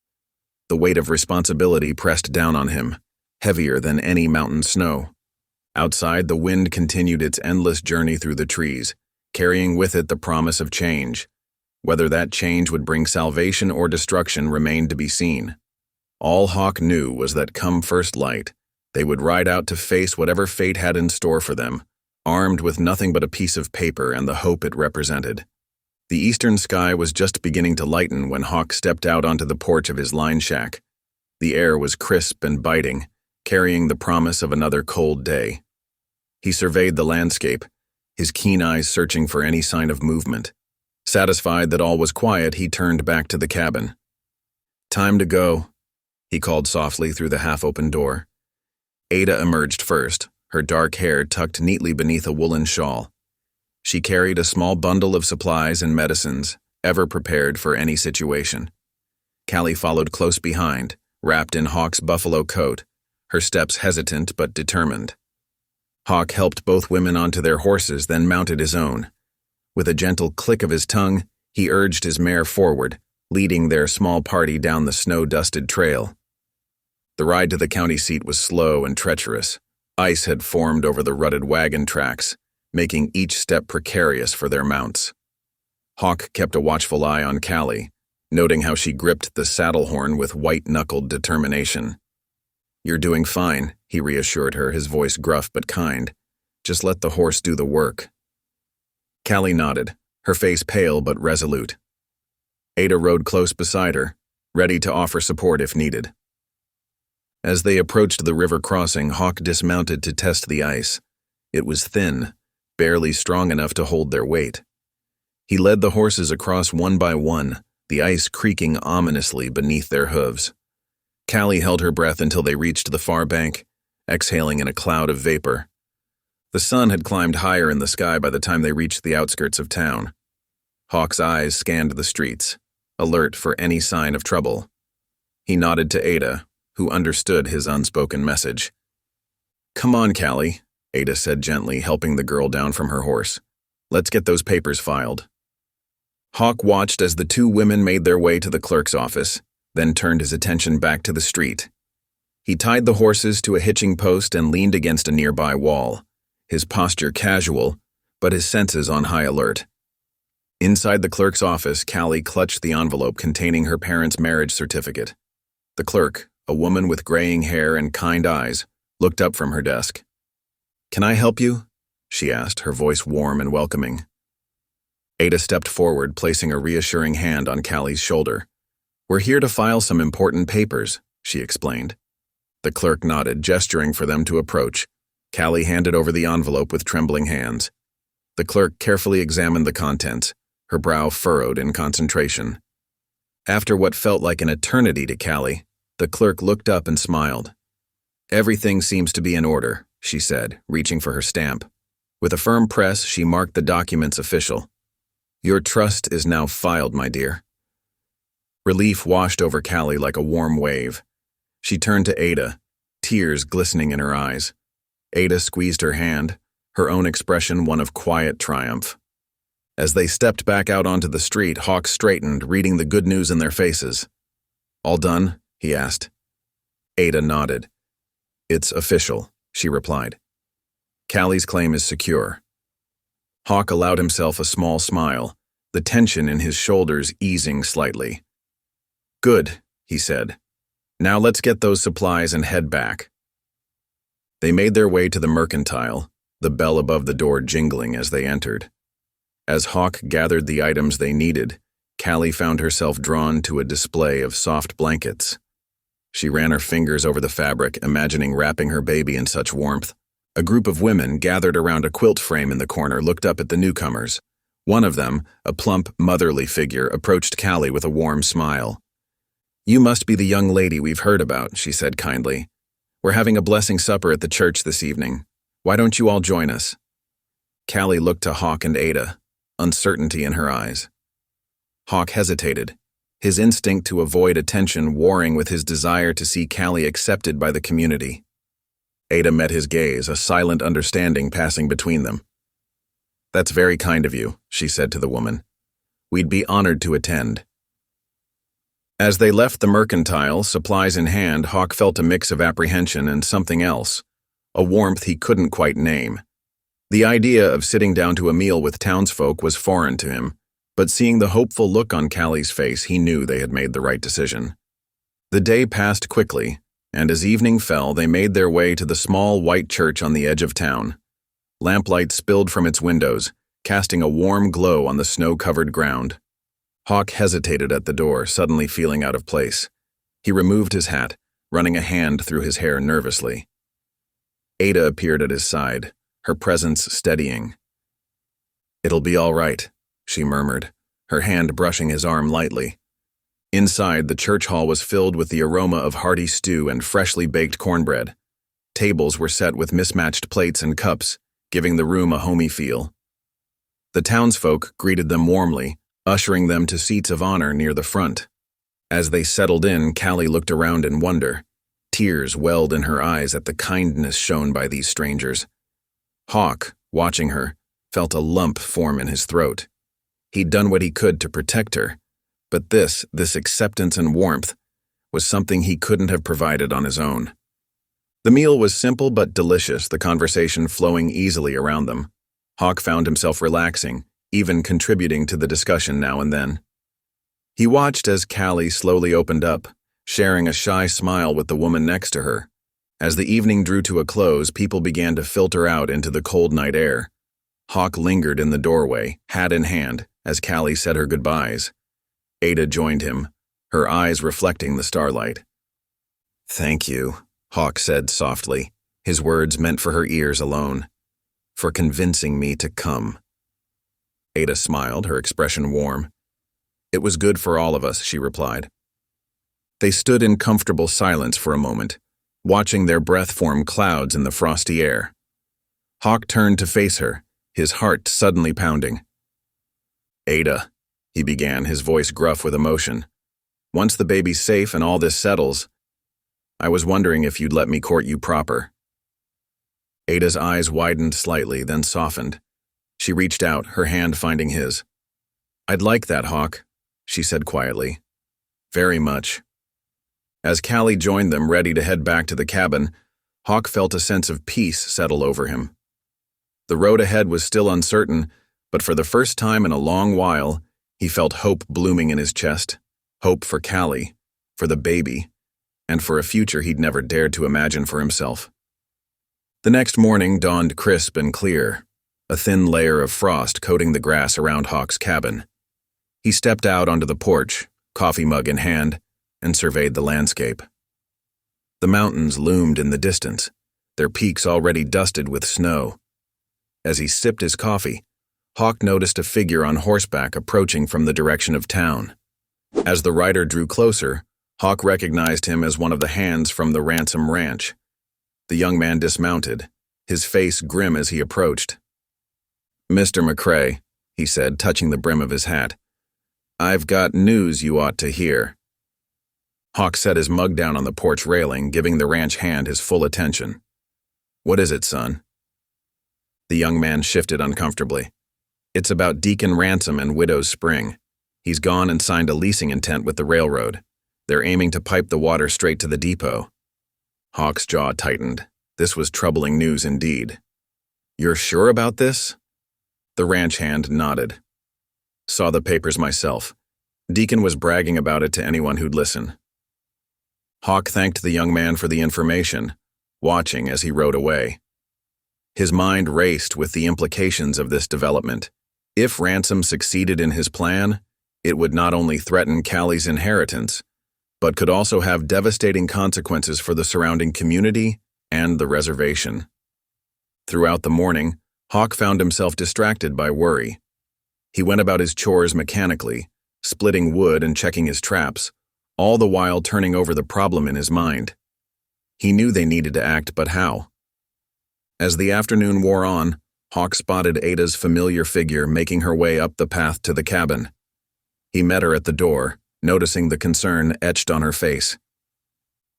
The weight of responsibility pressed down on him, heavier than any mountain snow. Outside, the wind continued its endless journey through the trees, carrying with it the promise of change. Whether that change would bring salvation or destruction remained to be seen. All Hawk knew was that come first light, they would ride out to face whatever fate had in store for them, armed with nothing but a piece of paper and the hope it represented. The eastern sky was just beginning to lighten when Hawk stepped out onto the porch of his line shack. The air was crisp and biting, carrying the promise of another cold day. He surveyed the landscape, his keen eyes searching for any sign of movement. Satisfied that all was quiet, he turned back to the cabin. "Time to go," he called softly through the half-open door. Ada emerged first, her dark hair tucked neatly beneath a woolen shawl. She carried a small bundle of supplies and medicines, ever prepared for any situation. Callie followed close behind, wrapped in Hawk's buffalo coat, her steps hesitant but determined. Hawk helped both women onto their horses, then mounted his own. With a gentle click of his tongue, he urged his mare forward, leading their small party down the snow-dusted trail. The ride to the county seat was slow and treacherous. Ice had formed over the rutted wagon tracks, making each step precarious for their mounts. Hawk kept a watchful eye on Callie, noting how she gripped the saddle horn with white-knuckled determination. "You're doing fine," he reassured her, his voice gruff but kind. "Just let the horse do the work." Callie nodded, her face pale but resolute. Ada rode close beside her, ready to offer support if needed. As they approached the river crossing, Hawk dismounted to test the ice. It was thin, barely strong enough to hold their weight. He led the horses across one by one, the ice creaking ominously beneath their hooves. Callie held her breath until they reached the far bank, exhaling in a cloud of vapor. The sun had climbed higher in the sky by the time they reached the outskirts of town. Hawk's eyes scanned the streets, alert for any sign of trouble. He nodded to Ada, who understood his unspoken message. "Come on, Callie," Ada said gently, helping the girl down from her horse. "Let's get those papers filed." Hawk watched as the two women made their way to the clerk's office, then turned his attention back to the street. He tied the horses to a hitching post and leaned against a nearby wall, his posture casual, but his senses on high alert. Inside the clerk's office, Callie clutched the envelope containing her parents' marriage certificate. The clerk, a woman with graying hair and kind eyes, looked up from her desk. "Can I help you?" she asked, her voice warm and welcoming. Ada stepped forward, placing a reassuring hand on Callie's shoulder. "We're here to file some important papers," she explained. The clerk nodded, gesturing for them to approach. Callie handed over the envelope with trembling hands. The clerk carefully examined the contents, her brow furrowed in concentration. After what felt like an eternity to Callie, the clerk looked up and smiled. "Everything seems to be in order," she said, reaching for her stamp. With a firm press, she marked the documents official. "Your trust is now filed, my dear." Relief washed over Callie like a warm wave. She turned to Ada, tears glistening in her eyes. Ada squeezed her hand, her own expression one of quiet triumph. As they stepped back out onto the street, Hawk straightened, reading the good news in their faces. "All done?" he asked. Ada nodded. "It's official," she replied. "Callie's claim is secure." Hawk allowed himself a small smile, the tension in his shoulders easing slightly. "Good," he said. "Now let's get those supplies and head back." They made their way to the mercantile, the bell above the door jingling as they entered. As Hawk gathered the items they needed, Callie found herself drawn to a display of soft blankets. She ran her fingers over the fabric, imagining wrapping her baby in such warmth. A group of women gathered around a quilt frame in the corner looked up at the newcomers. One of them, a plump, motherly figure, approached Callie with a warm smile. "You must be the young lady we've heard about," she said kindly. "We're having a blessing supper at the church this evening. Why don't you all join us?" Callie looked to Hawk and Ada, uncertainty in her eyes. Hawk hesitated, his instinct to avoid attention warring with his desire to see Callie accepted by the community. Ada met his gaze, a silent understanding passing between them. "That's very kind of you," she said to the woman. "We'd be honored to attend." As they left the mercantile, supplies in hand, Hawk felt a mix of apprehension and something else, a warmth he couldn't quite name. The idea of sitting down to a meal with townsfolk was foreign to him, but seeing the hopeful look on Callie's face, he knew they had made the right decision. The day passed quickly, and as evening fell, they made their way to the small white church on the edge of town. Lamplight spilled from its windows, casting a warm glow on the snow-covered ground. Hawk hesitated at the door, suddenly feeling out of place. He removed his hat, running a hand through his hair nervously. Ada appeared at his side, her presence steadying. "It'll be all right," she murmured, her hand brushing his arm lightly. Inside, the church hall was filled with the aroma of hearty stew and freshly baked cornbread. Tables were set with mismatched plates and cups, giving the room a homey feel. The townsfolk greeted them warmly, ushering them to seats of honor near the front. As they settled in, Callie looked around in wonder. Tears welled in her eyes at the kindness shown by these strangers. Hawk, watching her, felt a lump form in his throat. He'd done what he could to protect her, but this acceptance and warmth, was something he couldn't have provided on his own. The meal was simple but delicious, the conversation flowing easily around them. Hawk found himself relaxing, even contributing to the discussion now and then. He watched as Callie slowly opened up, sharing a shy smile with the woman next to her. As the evening drew to a close, people began to filter out into the cold night air. Hawk lingered in the doorway, hat in hand, as Callie said her goodbyes. Ada joined him, her eyes reflecting the starlight. "Thank you," Hawk said softly, his words meant for her ears alone, "for convincing me to come." Ada smiled, her expression warm. "It was good for all of us," she replied. They stood in comfortable silence for a moment, watching their breath form clouds in the frosty air. Hawk turned to face her, his heart suddenly pounding. "Ada," he began, his voice gruff with emotion. "Once the baby's safe and all this settles, I was wondering if you'd let me court you proper." Ada's eyes widened slightly, then softened. She reached out, her hand finding his. "I'd like that, Hawk," she said quietly. "Very much." As Callie joined them, ready to head back to the cabin, Hawk felt a sense of peace settle over him. The road ahead was still uncertain, but for the first time in a long while, he felt hope blooming in his chest. Hope for Callie, for the baby, and for a future he'd never dared to imagine for himself. The next morning dawned crisp and clear, a thin layer of frost coating the grass around Hawk's cabin. He stepped out onto the porch, coffee mug in hand, and surveyed the landscape. The mountains loomed in the distance, their peaks already dusted with snow. As he sipped his coffee, Hawk noticed a figure on horseback approaching from the direction of town. As the rider drew closer, Hawk recognized him as one of the hands from the Ransom Ranch. The young man dismounted, his face grim as he approached. "Mr. McCrae," he said, touching the brim of his hat, "I've got news you ought to hear." Hawk set his mug down on the porch railing, giving the ranch hand his full attention. "What is it, son?" The young man shifted uncomfortably. "It's about Deacon Ransom and Widow's Spring. He's gone and signed a leasing intent with the railroad. They're aiming to pipe the water straight to the depot." Hawk's jaw tightened. This was troubling news indeed. "You're sure about this?" The ranch hand nodded. "Saw the papers myself. Deacon was bragging about it to anyone who'd listen." Hawk thanked the young man for the information, watching as he rode away. His mind raced with the implications of this development. If Ransom succeeded in his plan, it would not only threaten Callie's inheritance, but could also have devastating consequences for the surrounding community and the reservation. Throughout the morning, Hawk found himself distracted by worry. He went about his chores mechanically, splitting wood and checking his traps, all the while turning over the problem in his mind. He knew they needed to act, but how? As the afternoon wore on, Hawk spotted Ada's familiar figure making her way up the path to the cabin. He met her at the door, noticing the concern etched on her face.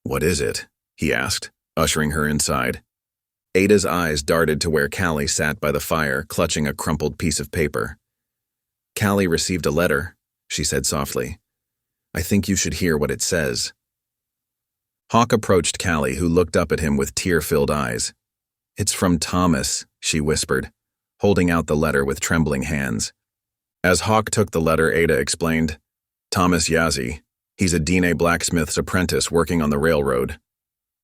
"What is it?" he asked, ushering her inside. Ada's eyes darted to where Callie sat by the fire, clutching a crumpled piece of paper. "Callie received a letter," she said softly. "I think you should hear what it says." Hawk approached Callie, who looked up at him with tear-filled eyes. "It's from Thomas," she whispered, holding out the letter with trembling hands. As Hawk took the letter, Ada explained, "Thomas Yazzie. He's a Dine blacksmith's apprentice working on the railroad."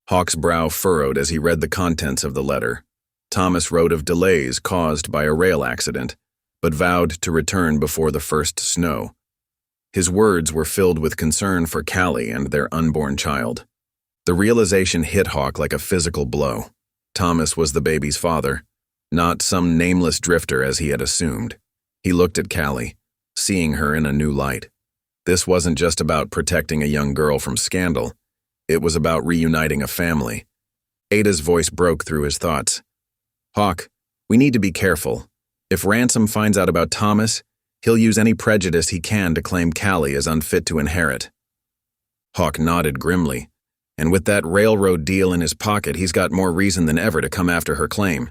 Hawk's brow furrowed as he read the contents of the letter. Thomas wrote of delays caused by a rail accident, but vowed to return before the first snow. His words were filled with concern for Callie and their unborn child. The realization hit Hawk like a physical blow. Thomas was the baby's father, not some nameless drifter as he had assumed. He looked at Callie, seeing her in a new light. This wasn't just about protecting a young girl from scandal. It was about reuniting a family. Ada's voice broke through his thoughts. "Hawk, we need to be careful. If Ransom finds out about Thomas, he'll use any prejudice he can to claim Callie as unfit to inherit." Hawk nodded grimly, and with that railroad deal in his pocket, he's got more reason than ever to come after her claim.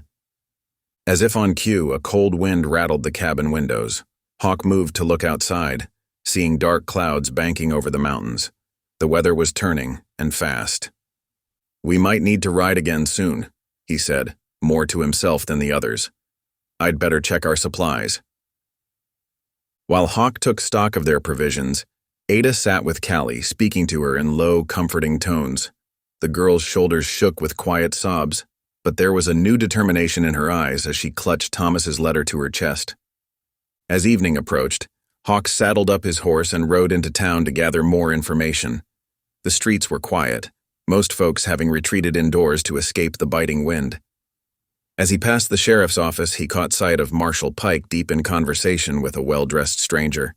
As if on cue, a cold wind rattled the cabin windows. Hawk moved to look outside, seeing dark clouds banking over the mountains. The weather was turning, and fast. "We might need to ride again soon," he said, more to himself than the others. "I'd better check our supplies." While Hawk took stock of their provisions, Ada sat with Callie, speaking to her in low, comforting tones. The girl's shoulders shook with quiet sobs, but there was a new determination in her eyes as she clutched Thomas's letter to her chest. As evening approached, Hawk saddled up his horse and rode into town to gather more information. The streets were quiet, most folks having retreated indoors to escape the biting wind. As he passed the sheriff's office, he caught sight of Marshal Pike deep in conversation with a well-dressed stranger.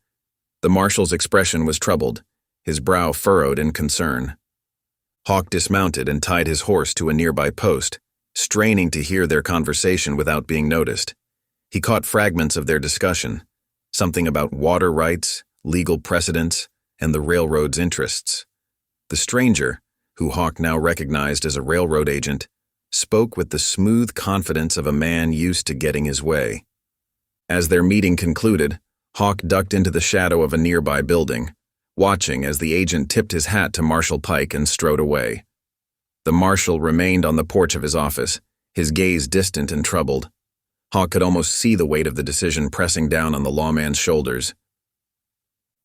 The marshal's expression was troubled, his brow furrowed in concern. Hawk dismounted and tied his horse to a nearby post, straining to hear their conversation without being noticed. He caught fragments of their discussion, something about water rights, legal precedents, and the railroad's interests. The stranger, who Hawk now recognized as a railroad agent, spoke with the smooth confidence of a man used to getting his way. As their meeting concluded, Hawk ducked into the shadow of a nearby building, watching as the agent tipped his hat to Marshal Pike and strode away. The marshal remained on the porch of his office, his gaze distant and troubled. Hawk could almost see the weight of the decision pressing down on the lawman's shoulders.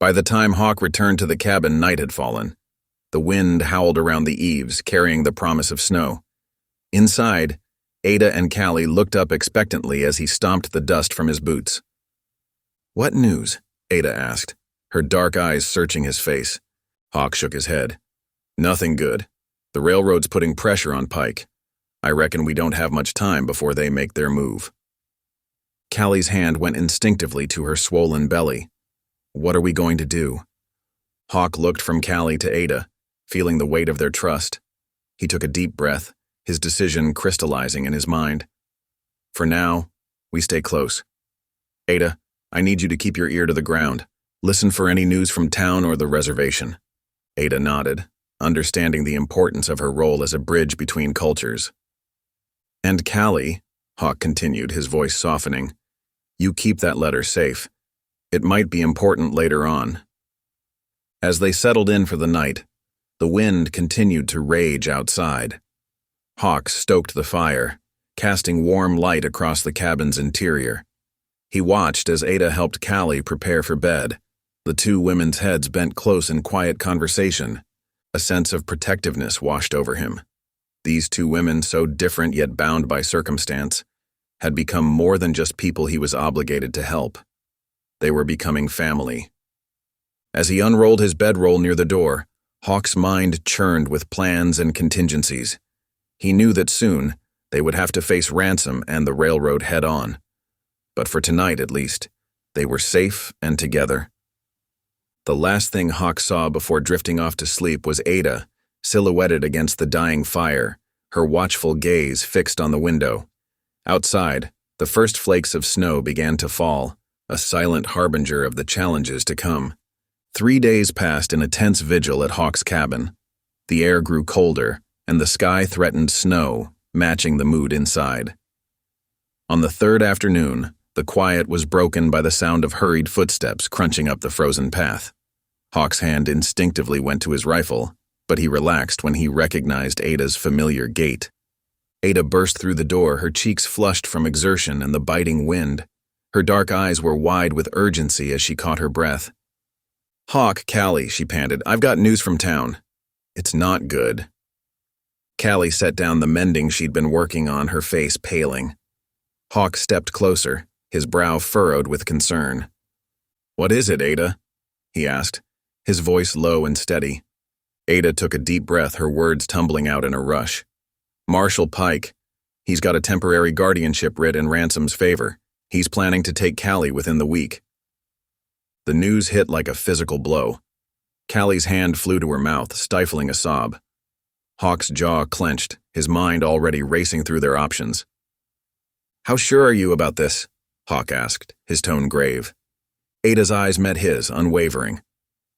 By the time Hawk returned to the cabin, night had fallen. The wind howled around the eaves, carrying the promise of snow. Inside, Ada and Callie looked up expectantly as he stomped the dust from his boots. "What news?" Ada asked, her dark eyes searching his face. Hawk shook his head. "Nothing good. The railroad's putting pressure on Pike. I reckon we don't have much time before they make their move." Callie's hand went instinctively to her swollen belly. What are we going to do? Hawk looked from Callie to Ada, feeling the weight of their trust. He took a deep breath, his decision crystallizing in his mind. For now, we stay close. Ada, I need you to keep your ear to the ground. Listen for any news from town or the reservation. Ada nodded, understanding the importance of her role as a bridge between cultures. And Callie, Hawk continued, his voice softening, you keep that letter safe. It might be important later on. As they settled in for the night, the wind continued to rage outside. Hawk stoked the fire, casting warm light across the cabin's interior. He watched as Ada helped Callie prepare for bed, the two women's heads bent close in quiet conversation. A sense of protectiveness washed over him. These two women, so different yet bound by circumstance, had become more than just people he was obligated to help. They were becoming family. As he unrolled his bedroll near the door, Hawk's mind churned with plans and contingencies. He knew that soon they would have to face Ransom and the railroad head-on. But for tonight, at least, they were safe and together. The last thing Hawk saw before drifting off to sleep was Ada, silhouetted against the dying fire, her watchful gaze fixed on the window. Outside, the first flakes of snow began to fall, a silent harbinger of the challenges to come. 3 days passed in a tense vigil at Hawk's cabin. The air grew colder, and the sky threatened snow, matching the mood inside. On the third afternoon, the quiet was broken by the sound of hurried footsteps crunching up the frozen path. Hawk's hand instinctively went to his rifle, but he relaxed when he recognized Ada's familiar gait. Ada burst through the door, her cheeks flushed from exertion and the biting wind. Her dark eyes were wide with urgency as she caught her breath. Hawk, Callie, she panted, I've got news from town. It's not good. Callie set down the mending she'd been working on, her face paling. Hawk stepped closer, his brow furrowed with concern. What is it, Ada? He asked, his voice low and steady. Ada took a deep breath, her words tumbling out in a rush. Marshal Pike. He's got a temporary guardianship writ in Ransom's favor. He's planning to take Callie within the week. The news hit like a physical blow. Callie's hand flew to her mouth, stifling a sob. Hawk's jaw clenched, his mind already racing through their options. How sure are you about this? Hawk asked, his tone grave. Ada's eyes met his, unwavering.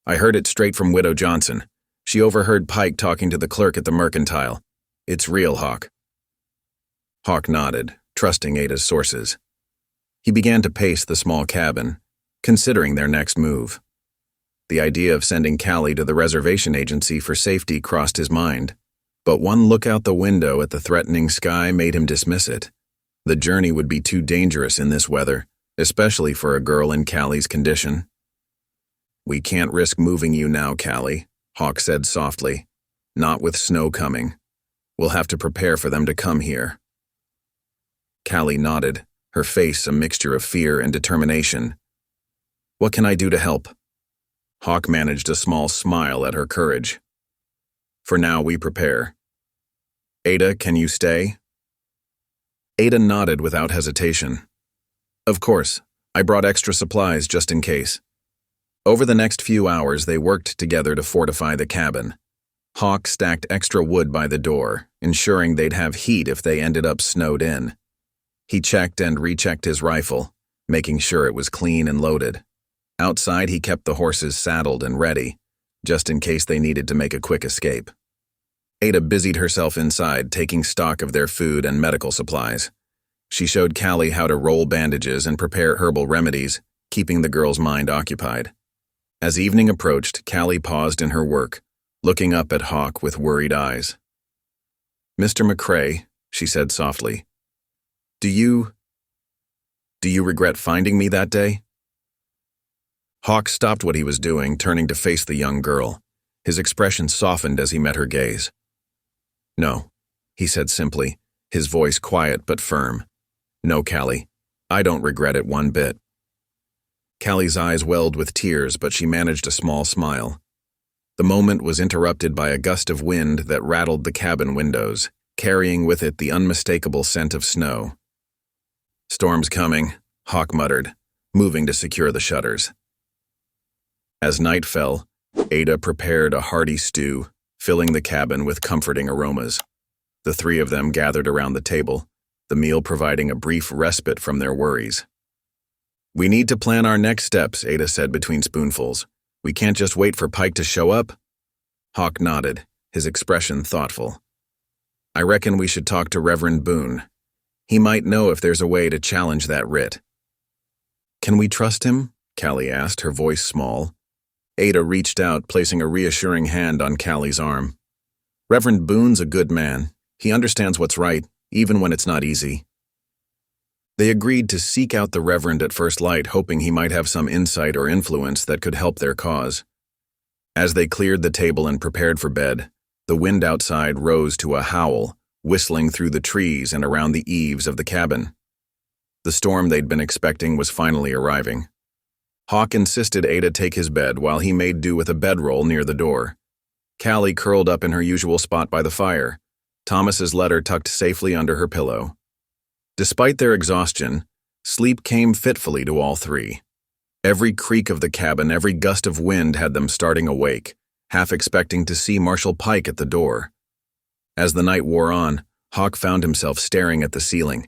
I heard it straight from Widow Johnson. She overheard Pike talking to the clerk at the Mercantile. It's real, Hawk. Hawk nodded, trusting Ada's sources. He began to pace the small cabin, considering their next move. The idea of sending Callie to the reservation agency for safety crossed his mind, but one look out the window at the threatening sky made him dismiss it. The journey would be too dangerous in this weather, especially for a girl in Callie's condition. We can't risk moving you now, Callie, Hawk said softly. Not with snow coming. We'll have to prepare for them to come here. Callie nodded, her face a mixture of fear and determination. What can I do to help? Hawk managed a small smile at her courage. For now, we prepare. Ada, can you stay? Ada nodded without hesitation. Of course, I brought extra supplies just in case. Over the next few hours, they worked together to fortify the cabin. Hawk stacked extra wood by the door, ensuring they'd have heat if they ended up snowed in. He checked and rechecked his rifle, making sure it was clean and loaded. Outside, he kept the horses saddled and ready, just in case they needed to make a quick escape. Ada busied herself inside, taking stock of their food and medical supplies. She showed Callie how to roll bandages and prepare herbal remedies, keeping the girl's mind occupied. As evening approached, Callie paused in her work, looking up at Hawk with worried eyes. Mr. McCrae, she said softly, Do you regret finding me that day? Hawk stopped what he was doing, turning to face the young girl. His expression softened as he met her gaze. No, he said simply, his voice quiet but firm. No, Callie, I don't regret it one bit. Callie's eyes welled with tears, but she managed a small smile. The moment was interrupted by a gust of wind that rattled the cabin windows, carrying with it the unmistakable scent of snow. Storm's coming, Hawk muttered, moving to secure the shutters. As night fell, Ada prepared a hearty stew, filling the cabin with comforting aromas. The three of them gathered around the table, the meal providing a brief respite from their worries. "We need to plan our next steps," Ada said between spoonfuls. "We can't just wait for Pike to show up." Hawk nodded, his expression thoughtful. "I reckon we should talk to Reverend Boone. He might know if there's a way to challenge that writ." "Can we trust him?" Callie asked, her voice small. Ada reached out, placing a reassuring hand on Callie's arm. "Reverend Boone's a good man. He understands what's right, even when it's not easy." They agreed to seek out the Reverend at first light, hoping he might have some insight or influence that could help their cause. As they cleared the table and prepared for bed, the wind outside rose to a howl, whistling through the trees and around the eaves of the cabin. The storm they'd been expecting was finally arriving. Hawk insisted Ada take his bed while he made do with a bedroll near the door. Callie curled up in her usual spot by the fire, Thomas's letter tucked safely under her pillow. Despite their exhaustion, sleep came fitfully to all three. Every creak of the cabin, every gust of wind had them starting awake, half expecting to see Marshal Pike at the door. As the night wore on, Hawk found himself staring at the ceiling,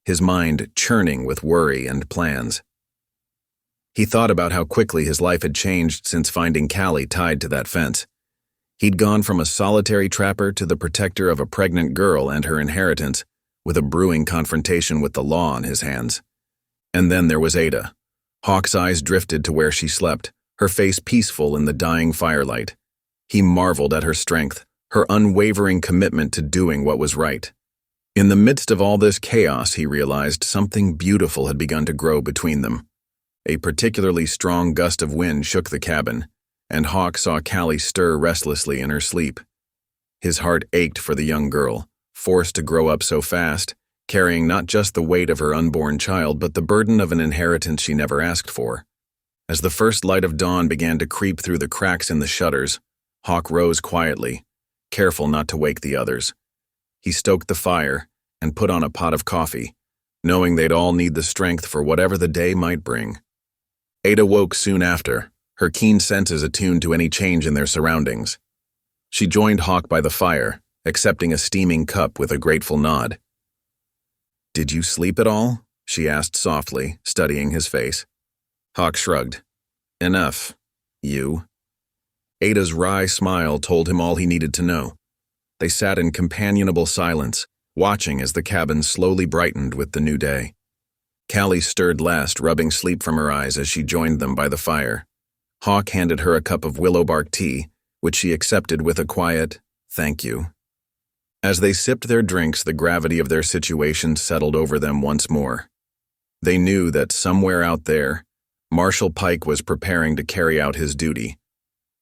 his mind churning with worry and plans. He thought about how quickly his life had changed since finding Callie tied to that fence. He'd gone from a solitary trapper to the protector of a pregnant girl and her inheritance, with a brewing confrontation with the law on his hands. And then there was Ada. Hawk's eyes drifted to where she slept, her face peaceful in the dying firelight. He marveled at her strength, her unwavering commitment to doing what was right. In the midst of all this chaos, he realized something beautiful had begun to grow between them. A particularly strong gust of wind shook the cabin, and Hawk saw Callie stir restlessly in her sleep. His heart ached for the young girl, forced to grow up so fast, carrying not just the weight of her unborn child but the burden of an inheritance she never asked for. As the first light of dawn began to creep through the cracks in the shutters, Hawk rose quietly, careful not to wake the others. He stoked the fire and put on a pot of coffee, knowing they'd all need the strength for whatever the day might bring. Ada woke soon after, her keen senses attuned to any change in their surroundings. She joined Hawk by the fire, accepting a steaming cup with a grateful nod. "Did you sleep at all?" she asked softly, studying his face. Hawk shrugged. "Enough. You?" Ada's wry smile told him all he needed to know. They sat in companionable silence, watching as the cabin slowly brightened with the new day. Callie stirred last, rubbing sleep from her eyes as she joined them by the fire. Hawk handed her a cup of willowbark tea, which she accepted with a quiet, "Thank you." As they sipped their drinks, the gravity of their situation settled over them once more. They knew that somewhere out there, Marshal Pike was preparing to carry out his duty.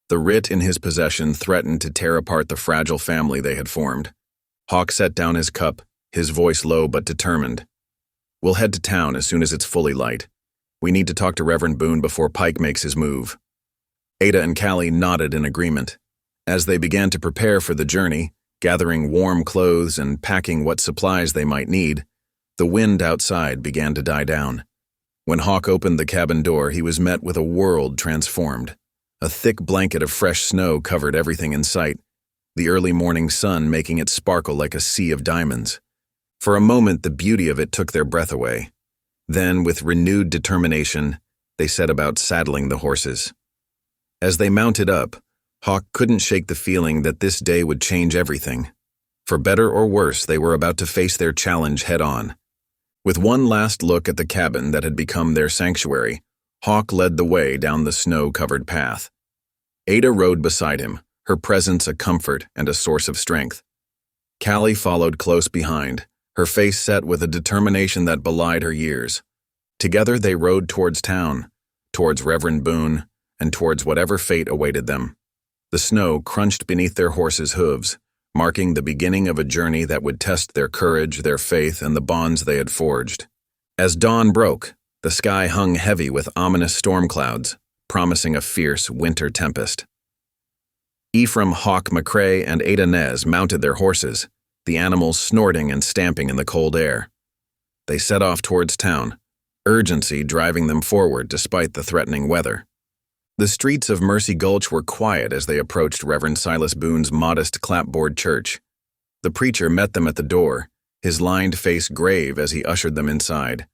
The writ in his possession threatened to tear apart the fragile family they had formed. Hawk set down his cup, his voice low but determined. "We'll head to town as soon as it's fully light. We need to talk to Reverend Boone before Pike makes his move." Ada and Callie nodded in agreement. As they began to prepare for the journey, gathering warm clothes and packing what supplies they might need, the wind outside began to die down. When Hawk opened the cabin door, he was met with a world transformed. A thick blanket of fresh snow covered everything in sight, the early morning sun making it sparkle like a sea of diamonds. For a moment, the beauty of it took their breath away. Then, with renewed determination, they set about saddling the horses. As they mounted up, Hawk couldn't shake the feeling that this day would change everything. For better or worse, they were about to face their challenge head-on. With one last look at the cabin that had become their sanctuary, Hawk led the way down the snow-covered path. Ada rode beside him, her presence a comfort and a source of strength. Callie followed close behind, her face set with a determination that belied her years. Together they rode towards town, towards Reverend Boone, and towards whatever fate awaited them. The snow crunched beneath their horses' hooves, marking the beginning of a journey that would test their courage, their faith, and the bonds they had forged. As dawn broke, the sky hung heavy with ominous storm clouds, promising a fierce winter tempest. Ephraim, Hawk, McCrae, and Ada Nez mounted their horses, the animals snorting and stamping in the cold air. They set off towards town, urgency driving them forward despite the threatening weather. The streets of Mercy Gulch were quiet as they approached Reverend Silas Boone's modest clapboard church. The preacher met them at the door, his lined face grave as he ushered them inside.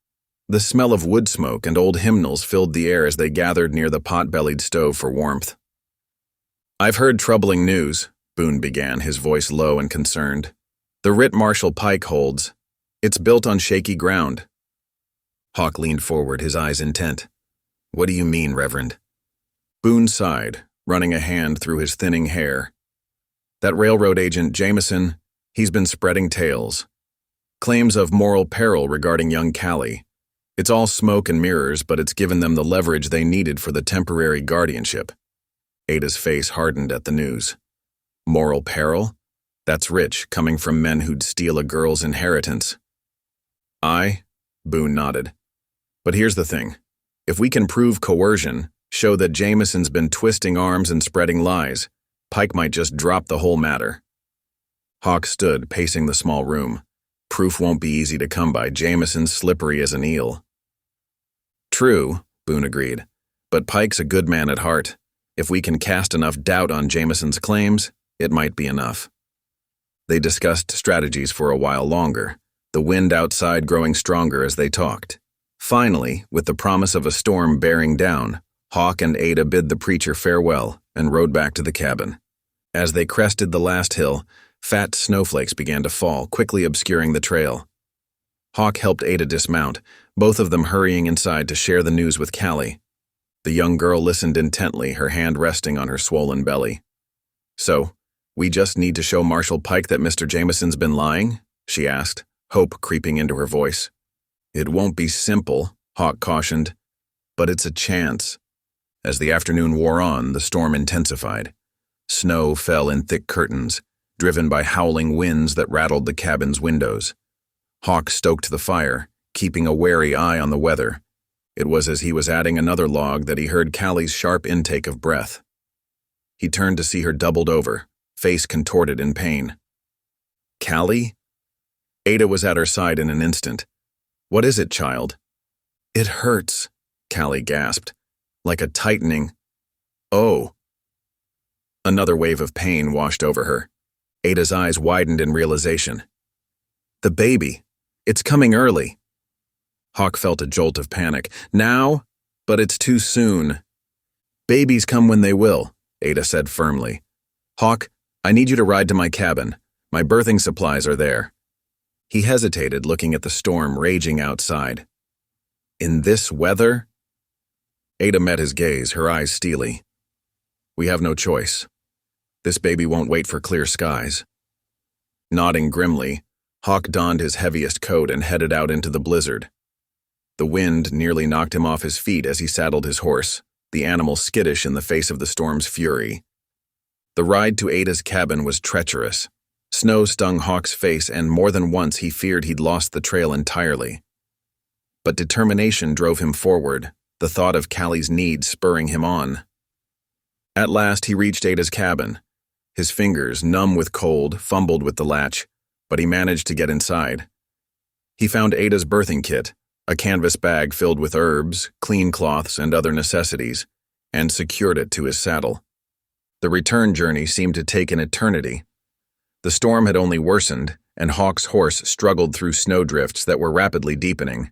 The smell of wood smoke and old hymnals filled the air as they gathered near the pot-bellied stove for warmth. "I've heard troubling news," Boone began, his voice low and concerned. "The writ Marshal Pike holds. It's built on shaky ground." Hawk leaned forward, his eyes intent. "What do you mean, Reverend?" Boone sighed, running a hand through his thinning hair. "That railroad agent, Jameson, he's been spreading tales. Claims of moral peril regarding young Callie. It's all smoke and mirrors, but it's given them the leverage they needed for the temporary guardianship." Ada's face hardened at the news. "Moral peril? That's rich, coming from men who'd steal a girl's inheritance." "Aye," Boone nodded. "But here's the thing. If we can prove coercion, show that Jameson's been twisting arms and spreading lies, Pike might just drop the whole matter." Hawk stood, pacing the small room. "Proof won't be easy to come by. Jameson's slippery as an eel." "True," Boone agreed, "but Pike's a good man at heart. If we can cast enough doubt on Jameson's claims, it might be enough." They discussed strategies for a while longer, the wind outside growing stronger as they talked. Finally, with the promise of a storm bearing down, Hawk and Ada bid the preacher farewell and rode back to the cabin. As they crested the last hill, fat snowflakes began to fall, quickly obscuring the trail. Hawk helped Ada dismount, both of them hurrying inside to share the news with Callie. The young girl listened intently, her hand resting on her swollen belly. "So, we just need to show Marshal Pike that Mr. Jameson's been lying?" she asked, hope creeping into her voice. "It won't be simple," Hawk cautioned, "but it's a chance." As the afternoon wore on, the storm intensified. Snow fell in thick curtains, driven by howling winds that rattled the cabin's windows. Hawk stoked the fire, keeping a wary eye on the weather. It was as he was adding another log that he heard Callie's sharp intake of breath. He turned to see her doubled over, face contorted in pain. "Callie?" Ada was at her side in an instant. "What is it, child?" "It hurts," Callie gasped, "like a tightening." "Oh." Another wave of pain washed over her. Ada's eyes widened in realization. "The baby. It's coming early." Hawk felt a jolt of panic. "Now? But it's too soon." "Babies come when they will," Ada said firmly. "Hawk, I need you to ride to my cabin. My birthing supplies are there." He hesitated, looking at the storm raging outside. "In this weather?" Ada met his gaze, her eyes steely. "We have no choice. This baby won't wait for clear skies." Nodding grimly, Hawk donned his heaviest coat and headed out into the blizzard. The wind nearly knocked him off his feet as he saddled his horse, the animal skittish in the face of the storm's fury. The ride to Ada's cabin was treacherous. Snow stung Hawk's face, and more than once he feared he'd lost the trail entirely. But determination drove him forward, the thought of Callie's need spurring him on. At last he reached Ada's cabin. His fingers, numb with cold, fumbled with the latch, but he managed to get inside. He found Ada's birthing kit, a canvas bag filled with herbs, clean cloths, and other necessities, and secured it to his saddle. The return journey seemed to take an eternity. The storm had only worsened, and Hawk's horse struggled through snowdrifts that were rapidly deepening.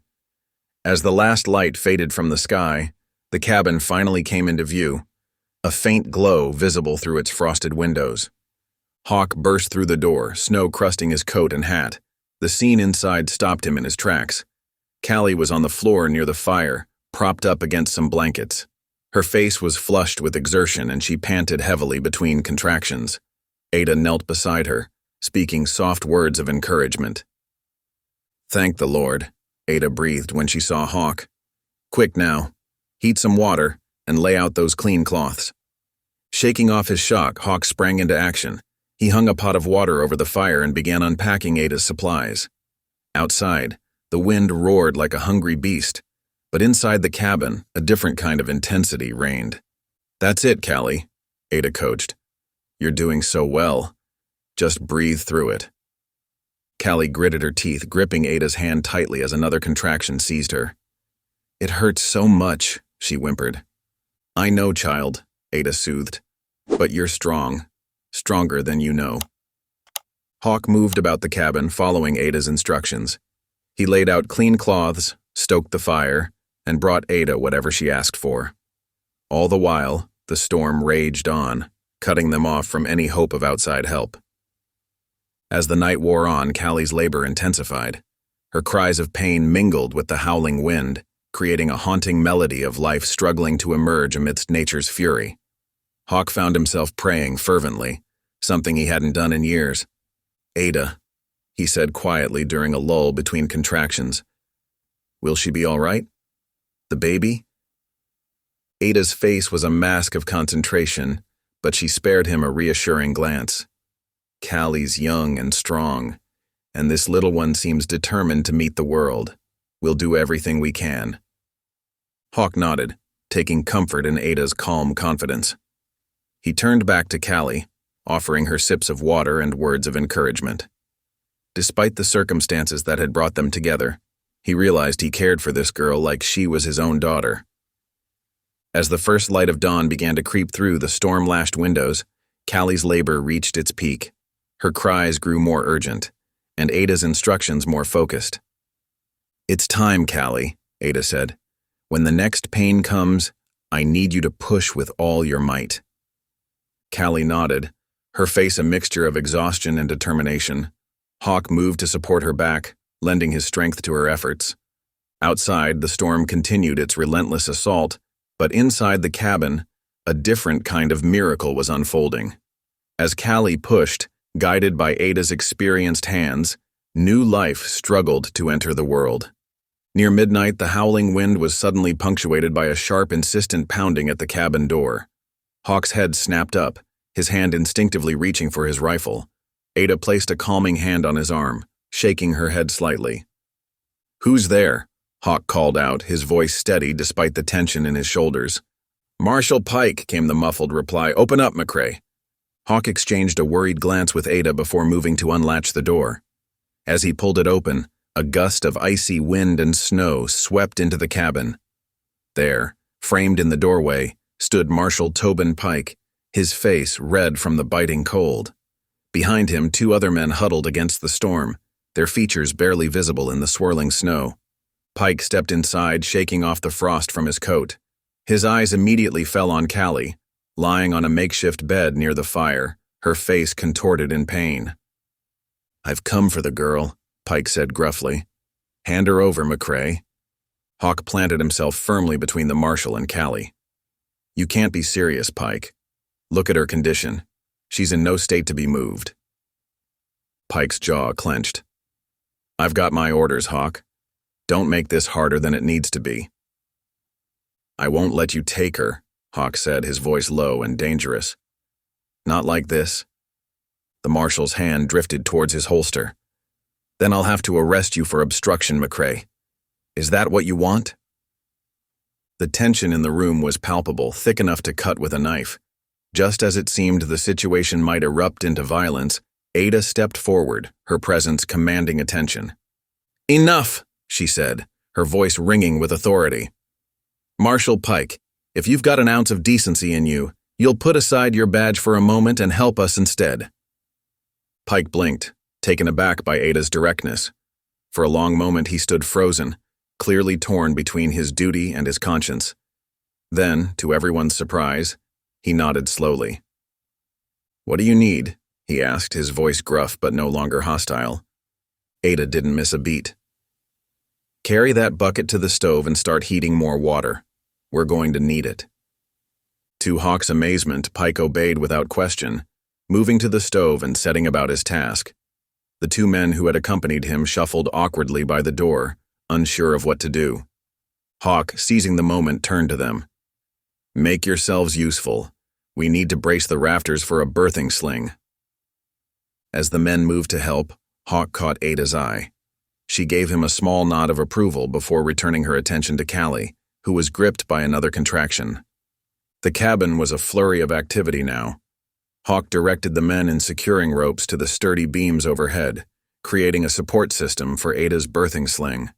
As the last light faded from the sky, the cabin finally came into view, a faint glow visible through its frosted windows. Hawk burst through the door, snow crusting his coat and hat. The scene inside stopped him in his tracks. Callie was on the floor near the fire, propped up against some blankets. Her face was flushed with exertion, and she panted heavily between contractions. Ada knelt beside her, speaking soft words of encouragement. "Thank the Lord," Ada breathed when she saw Hawk. "Quick now. Heat some water and lay out those clean cloths." Shaking off his shock, Hawk sprang into action. He hung a pot of water over the fire and began unpacking Ada's supplies. Outside, the wind roared like a hungry beast, but inside the cabin, a different kind of intensity reigned. "That's it, Callie," Ada coached. "You're doing so well. Just breathe through it." Callie gritted her teeth, gripping Ada's hand tightly as another contraction seized her. It hurts so much, she whimpered. I know, child, Ada soothed. But you're strong. Stronger than you know. Hawk moved about the cabin, following Ada's instructions. He laid out clean cloths, stoked the fire, and brought Ada whatever she asked for. All the while, the storm raged on, cutting them off from any hope of outside help. As the night wore on, Callie's labor intensified. Her cries of pain mingled with the howling wind, creating a haunting melody of life struggling to emerge amidst nature's fury. Hawk found himself praying fervently, something he hadn't done in years. Ada, he said quietly during a lull between contractions. Will she be all right? The baby? Ada's face was a mask of concentration, but she spared him a reassuring glance. Callie's young and strong, and this little one seems determined to meet the world. We'll do everything we can. Hawk nodded, taking comfort in Ada's calm confidence. He turned back to Callie, offering her sips of water and words of encouragement. Despite the circumstances that had brought them together, he realized he cared for this girl like she was his own daughter. As the first light of dawn began to creep through the storm-lashed windows, Callie's labor reached its peak. Her cries grew more urgent, and Ada's instructions more focused. It's time, Callie, Ada said. When the next pain comes, I need you to push with all your might. Callie nodded, her face a mixture of exhaustion and determination. Hawk moved to support her back, lending his strength to her efforts. Outside, the storm continued its relentless assault, but inside the cabin, a different kind of miracle was unfolding. As Callie pushed, guided by Ada's experienced hands, new life struggled to enter the world. Near midnight, the howling wind was suddenly punctuated by a sharp, insistent pounding at the cabin door. Hawk's head snapped up, his hand instinctively reaching for his rifle. Ada placed a calming hand on his arm, shaking her head slightly. Who's there? Hawk called out, his voice steady despite the tension in his shoulders. Marshal Pike, came the muffled reply. Open up, McCrae. Hawk exchanged a worried glance with Ada before moving to unlatch the door. As he pulled it open, a gust of icy wind and snow swept into the cabin. There, framed in the doorway, stood Marshal Tobin Pike, his face red from the biting cold. Behind him, two other men huddled against the storm, their features barely visible in the swirling snow. Pike stepped inside, shaking off the frost from his coat. His eyes immediately fell on Callie, lying on a makeshift bed near the fire, her face contorted in pain. I've come for the girl, Pike said gruffly. Hand her over, McCrae. Hawk planted himself firmly between the marshal and Callie. You can't be serious, Pike. Look at her condition. She's in no state to be moved. Pike's jaw clenched. I've got my orders, Hawk. Don't make this harder than it needs to be. I won't let you take her, Hawk said, his voice low and dangerous. Not like this. The marshal's hand drifted towards his holster. Then I'll have to arrest you for obstruction, McCrae. Is that what you want? The tension in the room was palpable, thick enough to cut with a knife. Just as it seemed the situation might erupt into violence, Ada stepped forward, her presence commanding attention. Enough, she said, her voice ringing with authority. Marshal Pike, if you've got an ounce of decency in you, you'll put aside your badge for a moment and help us instead. Pike blinked, taken aback by Ada's directness. For a long moment he stood frozen, clearly torn between his duty and his conscience. Then, to everyone's surprise, he nodded slowly. What do you need? He asked, his voice gruff but no longer hostile. Ada didn't miss a beat. Carry that bucket to the stove and start heating more water. We're going to need it. To Hawk's amazement, Pike obeyed without question, moving to the stove and setting about his task. The two men who had accompanied him shuffled awkwardly by the door, unsure of what to do. Hawk, seizing the moment, turned to them. Make yourselves useful. We need to brace the rafters for a birthing sling. As the men moved to help, Hawk caught Ada's eye. She gave him a small nod of approval before returning her attention to Callie, who was gripped by another contraction. The cabin was a flurry of activity now. Hawk directed the men in securing ropes to the sturdy beams overhead, creating a support system for Ada's birthing sling.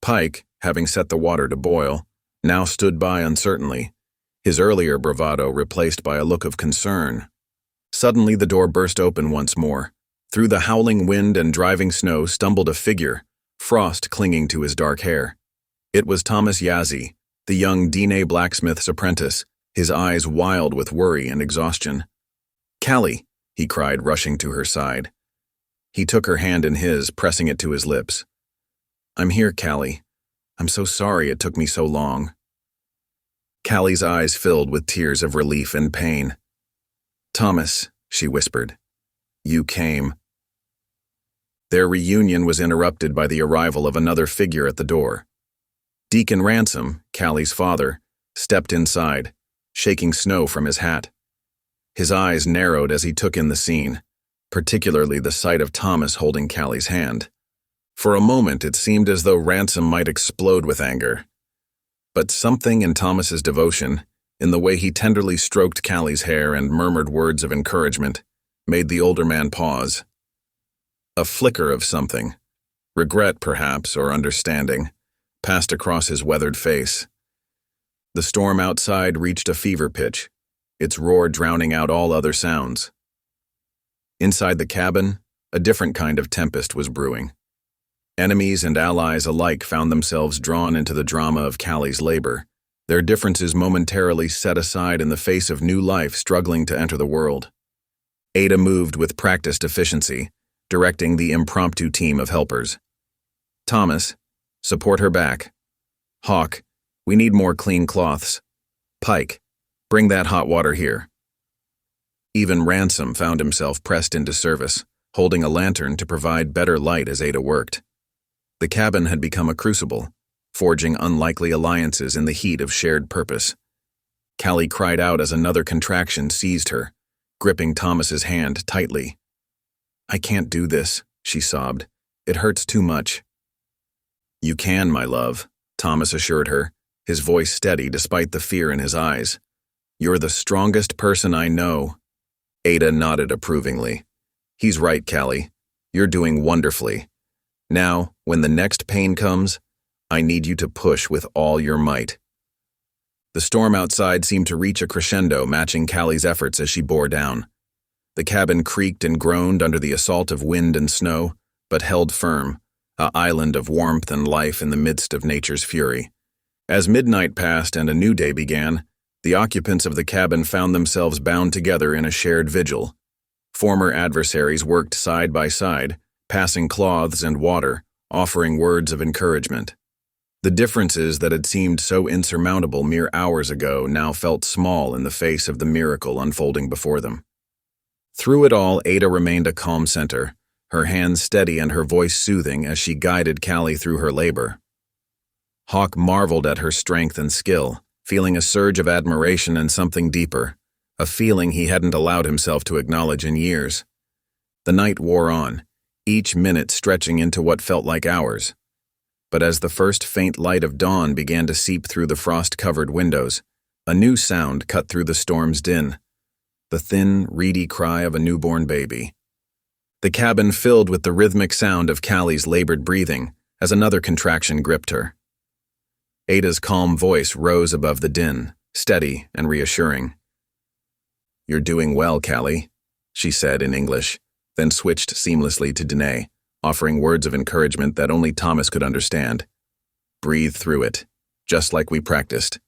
Pike, having set the water to boil, now stood by uncertainly, his earlier bravado replaced by a look of concern. Suddenly the door burst open once more. Through the howling wind and driving snow stumbled a figure, frost clinging to his dark hair. It was Thomas Yazzie, the young Dine blacksmith's apprentice, his eyes wild with worry and exhaustion. "Callie," he cried, rushing to her side. He took her hand in his, pressing it to his lips. "I'm here, Callie. I'm so sorry it took me so long." Callie's eyes filled with tears of relief and pain. "Thomas," she whispered, "you came." Their reunion was interrupted by the arrival of another figure at the door. Deacon Ransom, Callie's father, stepped inside, shaking snow from his hat. His eyes narrowed as he took in the scene, particularly the sight of Thomas holding Callie's hand. For a moment it seemed as though Ransom might explode with anger. But something in Thomas's devotion, in the way he tenderly stroked Callie's hair and murmured words of encouragement, made the older man pause. A flicker of something, regret perhaps or understanding, passed across his weathered face. The storm outside reached a fever pitch, its roar drowning out all other sounds. Inside the cabin, a different kind of tempest was brewing. Enemies and allies alike found themselves drawn into the drama of Callie's labor, their differences momentarily set aside in the face of new life struggling to enter the world. Ada moved with practiced efficiency, directing the impromptu team of helpers. "Thomas, support her back. Hawk, we need more clean cloths. Pike, bring that hot water here." Even Ransom found himself pressed into service, holding a lantern to provide better light as Ada worked. The cabin had become a crucible, forging unlikely alliances in the heat of shared purpose. Callie cried out as another contraction seized her, gripping Thomas's hand tightly. "I can't do this," she sobbed. "It hurts too much." "You can, my love," Thomas assured her, his voice steady despite the fear in his eyes. "You're the strongest person I know." Ada nodded approvingly. "He's right, Callie. You're doing wonderfully. Now, when the next pain comes, I need you to push with all your might." The storm outside seemed to reach a crescendo, matching Callie's efforts as she bore down. The cabin creaked and groaned under the assault of wind and snow, but held firm, an island of warmth and life in the midst of nature's fury. As midnight passed and a new day began, the occupants of the cabin found themselves bound together in a shared vigil. Former adversaries worked side by side, passing cloths and water, offering words of encouragement. The differences that had seemed so insurmountable mere hours ago now felt small in the face of the miracle unfolding before them. Through it all, Ada remained a calm center, her hands steady and her voice soothing as she guided Callie through her labor. Hawk marveled at her strength and skill, feeling a surge of admiration and something deeper, a feeling he hadn't allowed himself to acknowledge in years. The night wore on, each minute stretching into what felt like hours. But as the first faint light of dawn began to seep through the frost-covered windows, a new sound cut through the storm's din. The thin, reedy cry of a newborn baby. The cabin filled with the rhythmic sound of Callie's labored breathing as another contraction gripped her. Ada's calm voice rose above the din, steady and reassuring. "You're doing well, Callie," she said in English, then switched seamlessly to Dene, offering words of encouragement that only Thomas could understand. "Breathe through it, just like we practiced."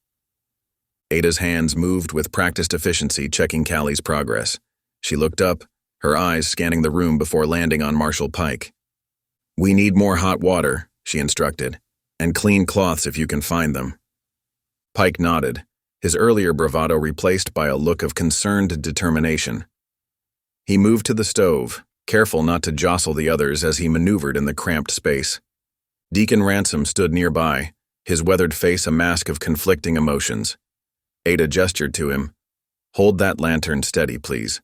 Ada's hands moved with practiced efficiency, checking Callie's progress. She looked up, her eyes scanning the room before landing on Marshall Pike. "We need more hot water," she instructed, "and clean cloths if you can find them." Pike nodded, his earlier bravado replaced by a look of concerned determination. He moved to the stove, careful not to jostle the others as he maneuvered in the cramped space. Deacon Ransom stood nearby, his weathered face a mask of conflicting emotions. Ada gestured to him. "Hold that lantern steady, please.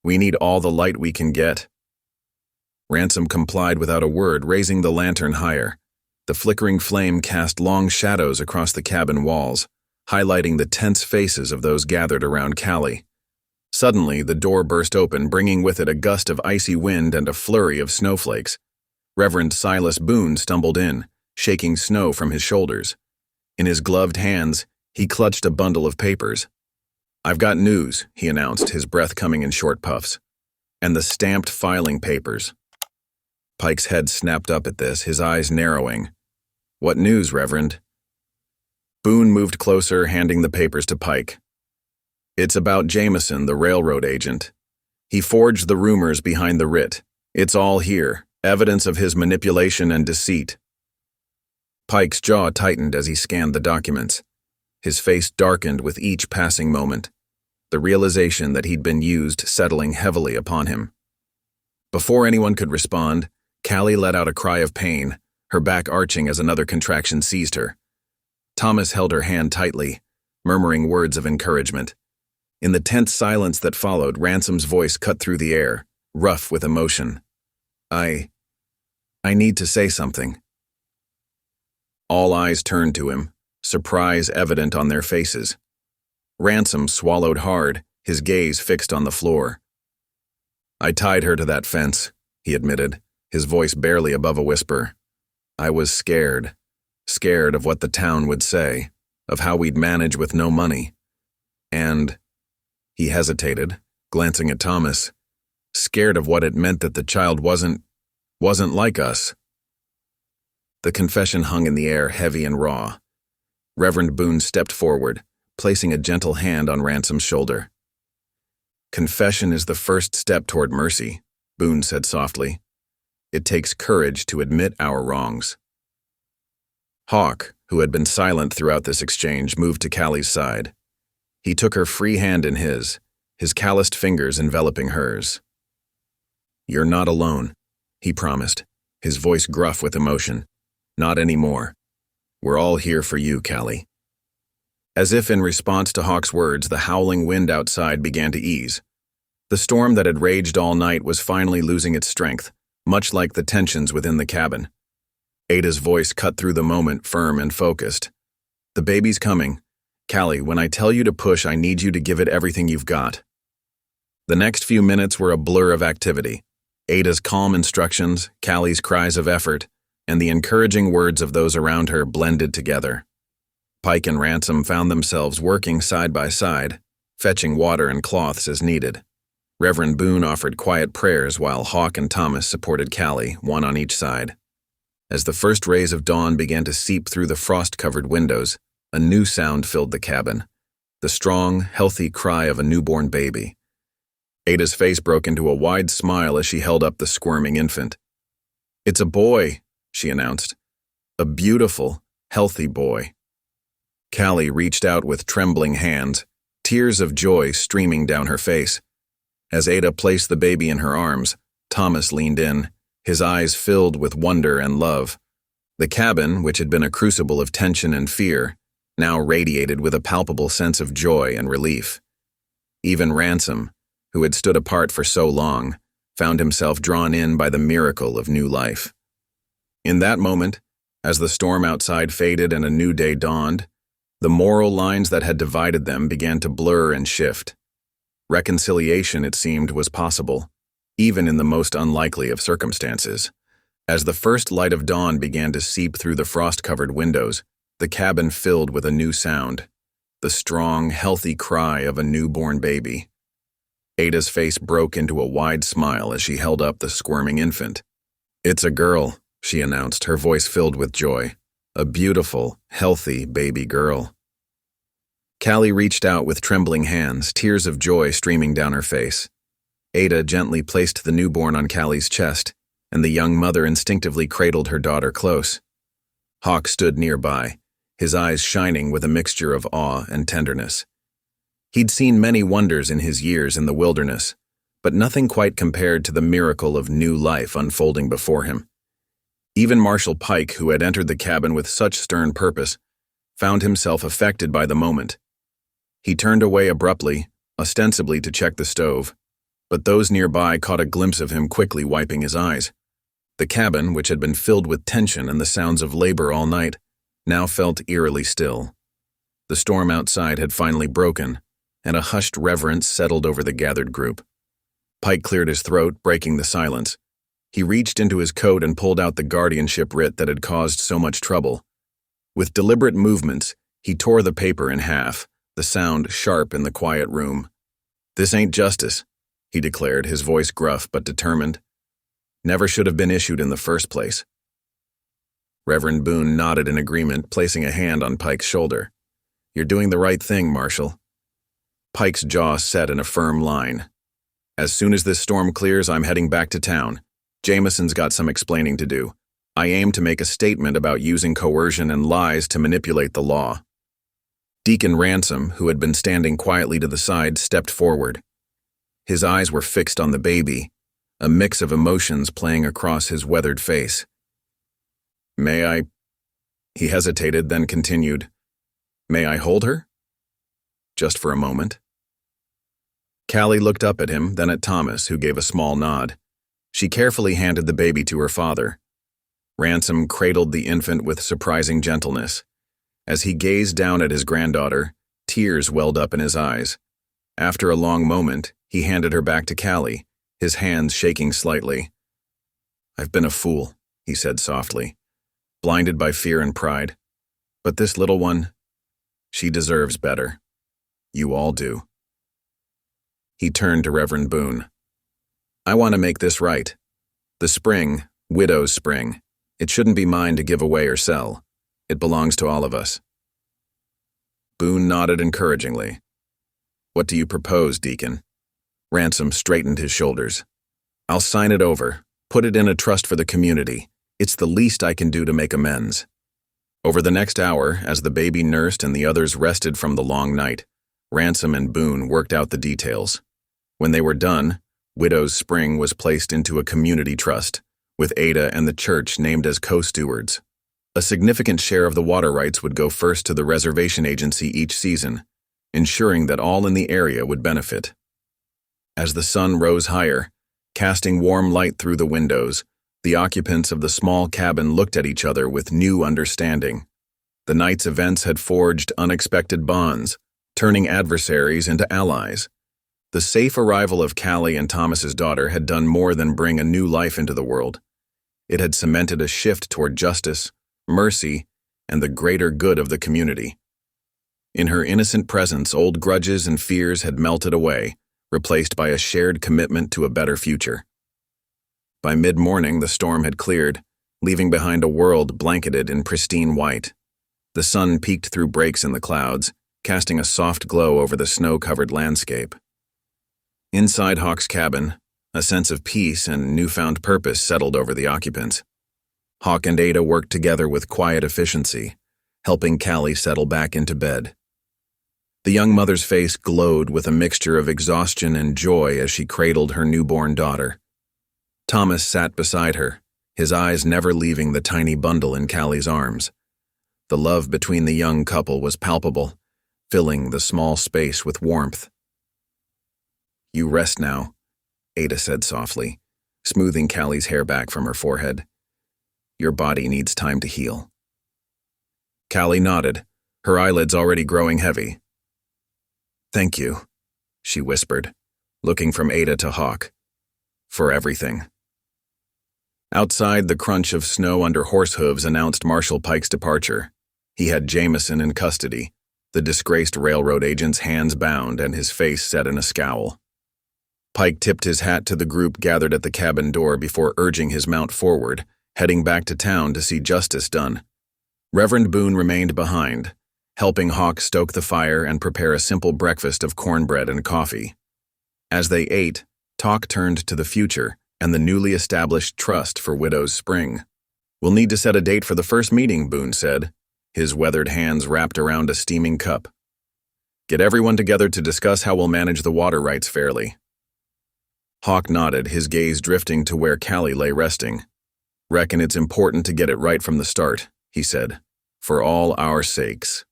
We need all the light we can get." Ransom complied without a word, raising the lantern higher. The flickering flame cast long shadows across the cabin walls, highlighting the tense faces of those gathered around Callie. Suddenly, the door burst open, bringing with it a gust of icy wind and a flurry of snowflakes. Reverend Silas Boone stumbled in, shaking snow from his shoulders. In his gloved hands, he clutched a bundle of papers. "I've got news," he announced, his breath coming in short puffs. "And the stamped filing papers." Pike's head snapped up at this, his eyes narrowing. "What news, Reverend?" Boone moved closer, handing the papers to Pike. "It's about Jameson, the railroad agent. He forged the rumors behind the writ. It's all here, evidence of his manipulation and deceit." Pike's jaw tightened as he scanned the documents. His face darkened with each passing moment, the realization that he'd been used settling heavily upon him. Before anyone could respond, Callie let out a cry of pain, her back arching as another contraction seized her. Thomas held her hand tightly, murmuring words of encouragement. In the tense silence that followed, Ransom's voice cut through the air, rough with emotion. I need to say something." All eyes turned to him, surprise evident on their faces. Ransom swallowed hard, his gaze fixed on the floor. "I tied her to that fence," he admitted, his voice barely above a whisper. "I was scared of what the town would say, of how we'd manage with no money. And," he hesitated, glancing at Thomas, "scared of what it meant that the child wasn't like us." The confession hung in the air, heavy and raw. Reverend Boone stepped forward, placing a gentle hand on Ransom's shoulder. "Confession is the first step toward mercy," Boone said softly. "It takes courage to admit our wrongs." Hawk, who had been silent throughout this exchange, moved to Callie's side. He took her free hand in his calloused fingers enveloping hers. "You're not alone," he promised, his voice gruff with emotion. "Not anymore. We're all here for you, Callie." As if in response to Hawk's words, the howling wind outside began to ease. The storm that had raged all night was finally losing its strength, much like the tensions within the cabin. Ada's voice cut through the moment, firm and focused. "The baby's coming. Callie, when I tell you to push, I need you to give it everything you've got." The next few minutes were a blur of activity. Ada's calm instructions, Callie's cries of effort, and the encouraging words of those around her blended together. Pike and Ransom found themselves working side by side, fetching water and cloths as needed. Reverend Boone offered quiet prayers while Hawk and Thomas supported Callie, one on each side. As the first rays of dawn began to seep through the frost-covered windows, a new sound filled the cabin, the strong, healthy cry of a newborn baby. Ada's face broke into a wide smile as she held up the squirming infant. "It's a boy," she announced. "A beautiful, healthy boy." Callie reached out with trembling hands, tears of joy streaming down her face. As Ada placed the baby in her arms, Thomas leaned in, his eyes filled with wonder and love. The cabin, which had been a crucible of tension and fear, now radiated with a palpable sense of joy and relief. Even Ransom, who had stood apart for so long, found himself drawn in by the miracle of new life. In that moment, as the storm outside faded and a new day dawned, the moral lines that had divided them began to blur and shift. Reconciliation, it seemed, was possible, even in the most unlikely of circumstances. As the first light of dawn began to seep through the frost-covered windows, the cabin filled with a new sound, the strong, healthy cry of a newborn baby. Ada's face broke into a wide smile as she held up the squirming infant. "It's a girl," she announced, her voice filled with joy. "A beautiful, healthy baby girl." Callie reached out with trembling hands, tears of joy streaming down her face. Ada gently placed the newborn on Callie's chest, and the young mother instinctively cradled her daughter close. Hawk stood nearby, his eyes shining with a mixture of awe and tenderness. He'd seen many wonders in his years in the wilderness, but nothing quite compared to the miracle of new life unfolding before him. Even Marshal Pike, who had entered the cabin with such stern purpose, found himself affected by the moment. He turned away abruptly, ostensibly to check the stove, but those nearby caught a glimpse of him quickly wiping his eyes. The cabin, which had been filled with tension and the sounds of labor all night, now felt eerily still. The storm outside had finally broken, and a hushed reverence settled over the gathered group. Pike cleared his throat, breaking the silence. He reached into his coat and pulled out the guardianship writ that had caused so much trouble. With deliberate movements, he tore the paper in half, the sound sharp in the quiet room. "This ain't justice," he declared, his voice gruff but determined. "Never should have been issued in the first place." Reverend Boone nodded in agreement, placing a hand on Pike's shoulder. "You're doing the right thing, Marshal." Pike's jaw set in a firm line. "As soon as this storm clears, I'm heading back to town. Jameson's got some explaining to do. I aim to make a statement about using coercion and lies to manipulate the law." Deacon Ransom, who had been standing quietly to the side, stepped forward. His eyes were fixed on the baby, a mix of emotions playing across his weathered face. "May I?" He hesitated, then continued. "May I hold her?" Just for a moment. Callie looked up at him, then at Thomas, who gave a small nod. She carefully handed the baby to her father. Ransom cradled the infant with surprising gentleness. As he gazed down at his granddaughter, tears welled up in his eyes. After a long moment, he handed her back to Callie, his hands shaking slightly. "I've been a fool," he said softly, blinded by fear and pride. "But this little one, she deserves better. You all do." He turned to Reverend Boone. "I want to make this right. The spring, widow's spring, it shouldn't be mine to give away or sell. It belongs to all of us." Boone nodded encouragingly. "What do you propose, Deacon?" Ransom straightened his shoulders. "I'll sign it over, put it in a trust for the community. It's the least I can do to make amends." Over the next hour, as the baby nursed and the others rested from the long night, Ransom and Boone worked out the details. When they were done, Widow's Spring was placed into a community trust, with Ada and the church named as co-stewards. A significant share of the water rights would go first to the reservation agency each season, ensuring that all in the area would benefit. As the sun rose higher, casting warm light through the windows, the occupants of the small cabin looked at each other with new understanding. The night's events had forged unexpected bonds, turning adversaries into allies. The safe arrival of Callie and Thomas's daughter had done more than bring a new life into the world. It had cemented a shift toward justice, mercy, and the greater good of the community. In her innocent presence, old grudges and fears had melted away, replaced by a shared commitment to a better future. By mid-morning, the storm had cleared, leaving behind a world blanketed in pristine white. The sun peeked through breaks in the clouds, casting a soft glow over the snow-covered landscape. Inside Hawk's cabin, a sense of peace and newfound purpose settled over the occupants. Hawk and Ada worked together with quiet efficiency, helping Callie settle back into bed. The young mother's face glowed with a mixture of exhaustion and joy as she cradled her newborn daughter. Thomas sat beside her, his eyes never leaving the tiny bundle in Callie's arms. The love between the young couple was palpable, filling the small space with warmth. "You rest now," Ada said softly, smoothing Callie's hair back from her forehead. "Your body needs time to heal." Callie nodded, her eyelids already growing heavy. "Thank you," she whispered, looking from Ada to Hawk. "For everything." Outside, the crunch of snow under horse hooves announced Marshal Pike's departure. He had Jameson in custody, the disgraced railroad agent's hands bound and his face set in a scowl. Pike tipped his hat to the group gathered at the cabin door before urging his mount forward, heading back to town to see justice done. Reverend Boone remained behind, helping Hawk stoke the fire and prepare a simple breakfast of cornbread and coffee. As they ate, talk turned to the future and the newly established trust for Widow's Spring. "We'll need to set a date for the first meeting," Boone said, his weathered hands wrapped around a steaming cup. "Get everyone together to discuss how we'll manage the water rights fairly." Hawk nodded, his gaze drifting to where Callie lay resting. "Reckon it's important to get it right from the start," he said, "for all our sakes."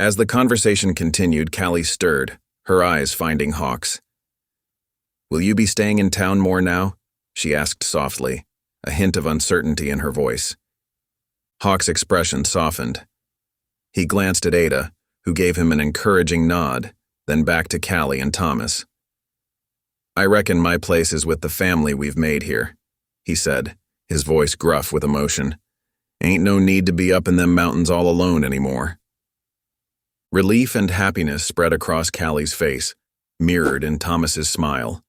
As the conversation continued, Callie stirred, her eyes finding Hawk's. "Will you be staying in town more now?" she asked softly, a hint of uncertainty in her voice. Hawk's expression softened. He glanced at Ada, who gave him an encouraging nod, then back to Callie and Thomas. "I reckon my place is with the family we've made here," he said, his voice gruff with emotion. Ain't no need to be up in them mountains all alone anymore. Relief and happiness spread across Callie's face, mirrored in Thomas's smile.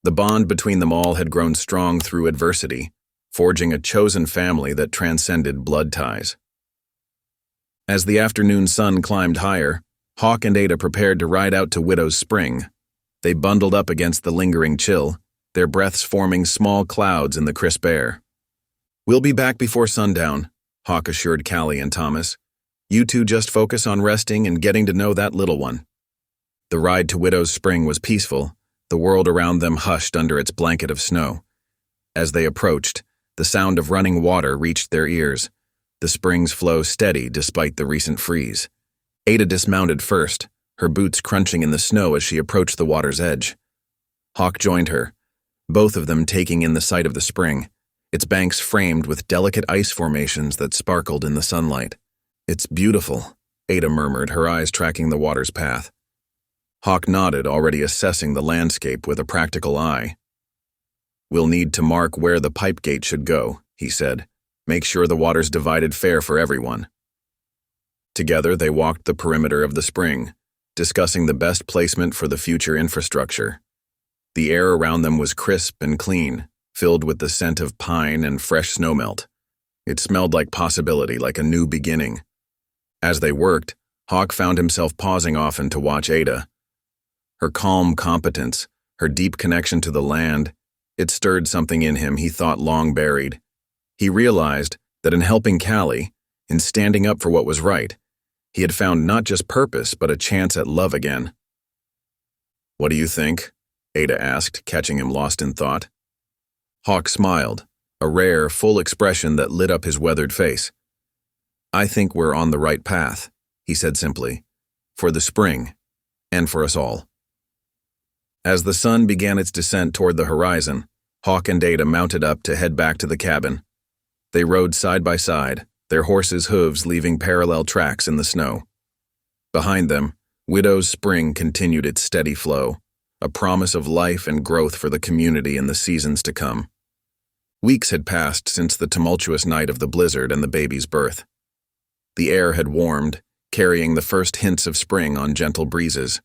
The bond between them all had grown strong through adversity, forging a chosen family that transcended blood ties. As the afternoon sun climbed higher, Hawk and Ada prepared to ride out to Widow's Spring. They bundled up against the lingering chill, their breaths forming small clouds in the crisp air. We'll be back before sundown, Hawk assured Callie and Thomas. You two just focus on resting and getting to know that little one. The ride to Widow's Spring was peaceful, the world around them hushed under its blanket of snow. As they approached, the sound of running water reached their ears, the spring's flow steady despite the recent freeze. Ada dismounted first, her boots crunching in the snow as she approached the water's edge. Hawk joined her, both of them taking in the sight of the spring, its banks framed with delicate ice formations that sparkled in the sunlight. It's beautiful, Ada murmured, her eyes tracking the water's path. Hawk nodded, already assessing the landscape with a practical eye. We'll need to mark where the pipe gate should go, he said. Make sure the water's divided fair for everyone. Together, they walked the perimeter of the spring, discussing the best placement for the future infrastructure. The air around them was crisp and clean, filled with the scent of pine and fresh snowmelt. It smelled like possibility, like a new beginning. As they worked, Hawk found himself pausing often to watch Ada. Her calm competence, her deep connection to the land, it stirred something in him he thought long buried. He realized that in helping Callie, in standing up for what was right, he had found not just purpose but a chance at love again. What do you think? Ada asked, catching him lost in thought. Hawk smiled, a rare, full expression that lit up his weathered face. I think we're on the right path, he said simply, for the spring, and for us all. As the sun began its descent toward the horizon, Hawk and Ada mounted up to head back to the cabin. They rode side by side, their horses' hooves leaving parallel tracks in the snow. Behind them, Widow's Spring continued its steady flow, a promise of life and growth for the community in the seasons to come. Weeks had passed since the tumultuous night of the blizzard and the baby's birth. The air had warmed, carrying the first hints of spring on gentle breezes.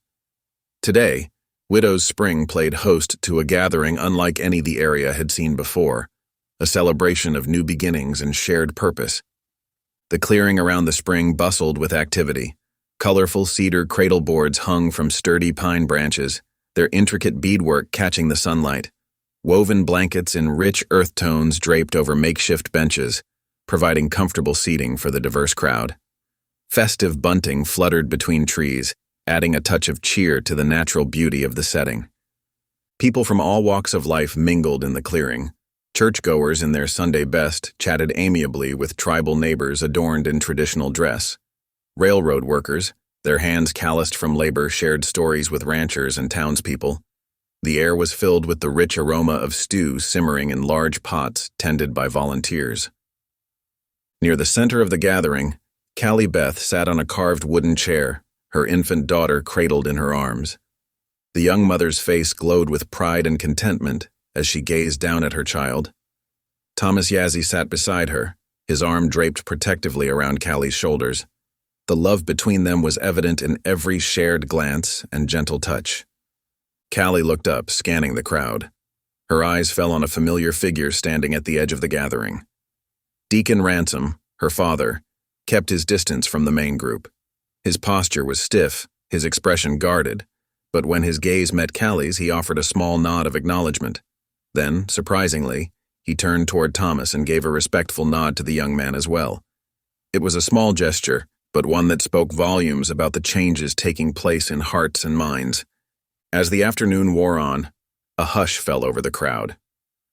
Today, Widow's Spring played host to a gathering unlike any the area had seen before, a celebration of new beginnings and shared purpose. The clearing around the spring bustled with activity. Colorful cedar cradle boards hung from sturdy pine branches, their intricate beadwork catching the sunlight. Woven blankets in rich earth tones draped over makeshift benches, providing comfortable seating for the diverse crowd. Festive bunting fluttered between trees, adding a touch of cheer to the natural beauty of the setting. People from all walks of life mingled in the clearing. Churchgoers in their Sunday best chatted amiably with tribal neighbors adorned in traditional dress. Railroad workers, their hands calloused from labor, shared stories with ranchers and townspeople. The air was filled with the rich aroma of stew simmering in large pots tended by volunteers. Near the center of the gathering, Callie Beth sat on a carved wooden chair, her infant daughter cradled in her arms. The young mother's face glowed with pride and contentment as she gazed down at her child. Thomas Yazzie sat beside her, his arm draped protectively around Callie's shoulders. The love between them was evident in every shared glance and gentle touch. Callie looked up, scanning the crowd. Her eyes fell on a familiar figure standing at the edge of the gathering. Deacon Ransom, her father, kept his distance from the main group. His posture was stiff, his expression guarded, but when his gaze met Callie's, he offered a small nod of acknowledgement. Then, surprisingly, he turned toward Thomas and gave a respectful nod to the young man as well. It was a small gesture, but one that spoke volumes about the changes taking place in hearts and minds. As the afternoon wore on, a hush fell over the crowd.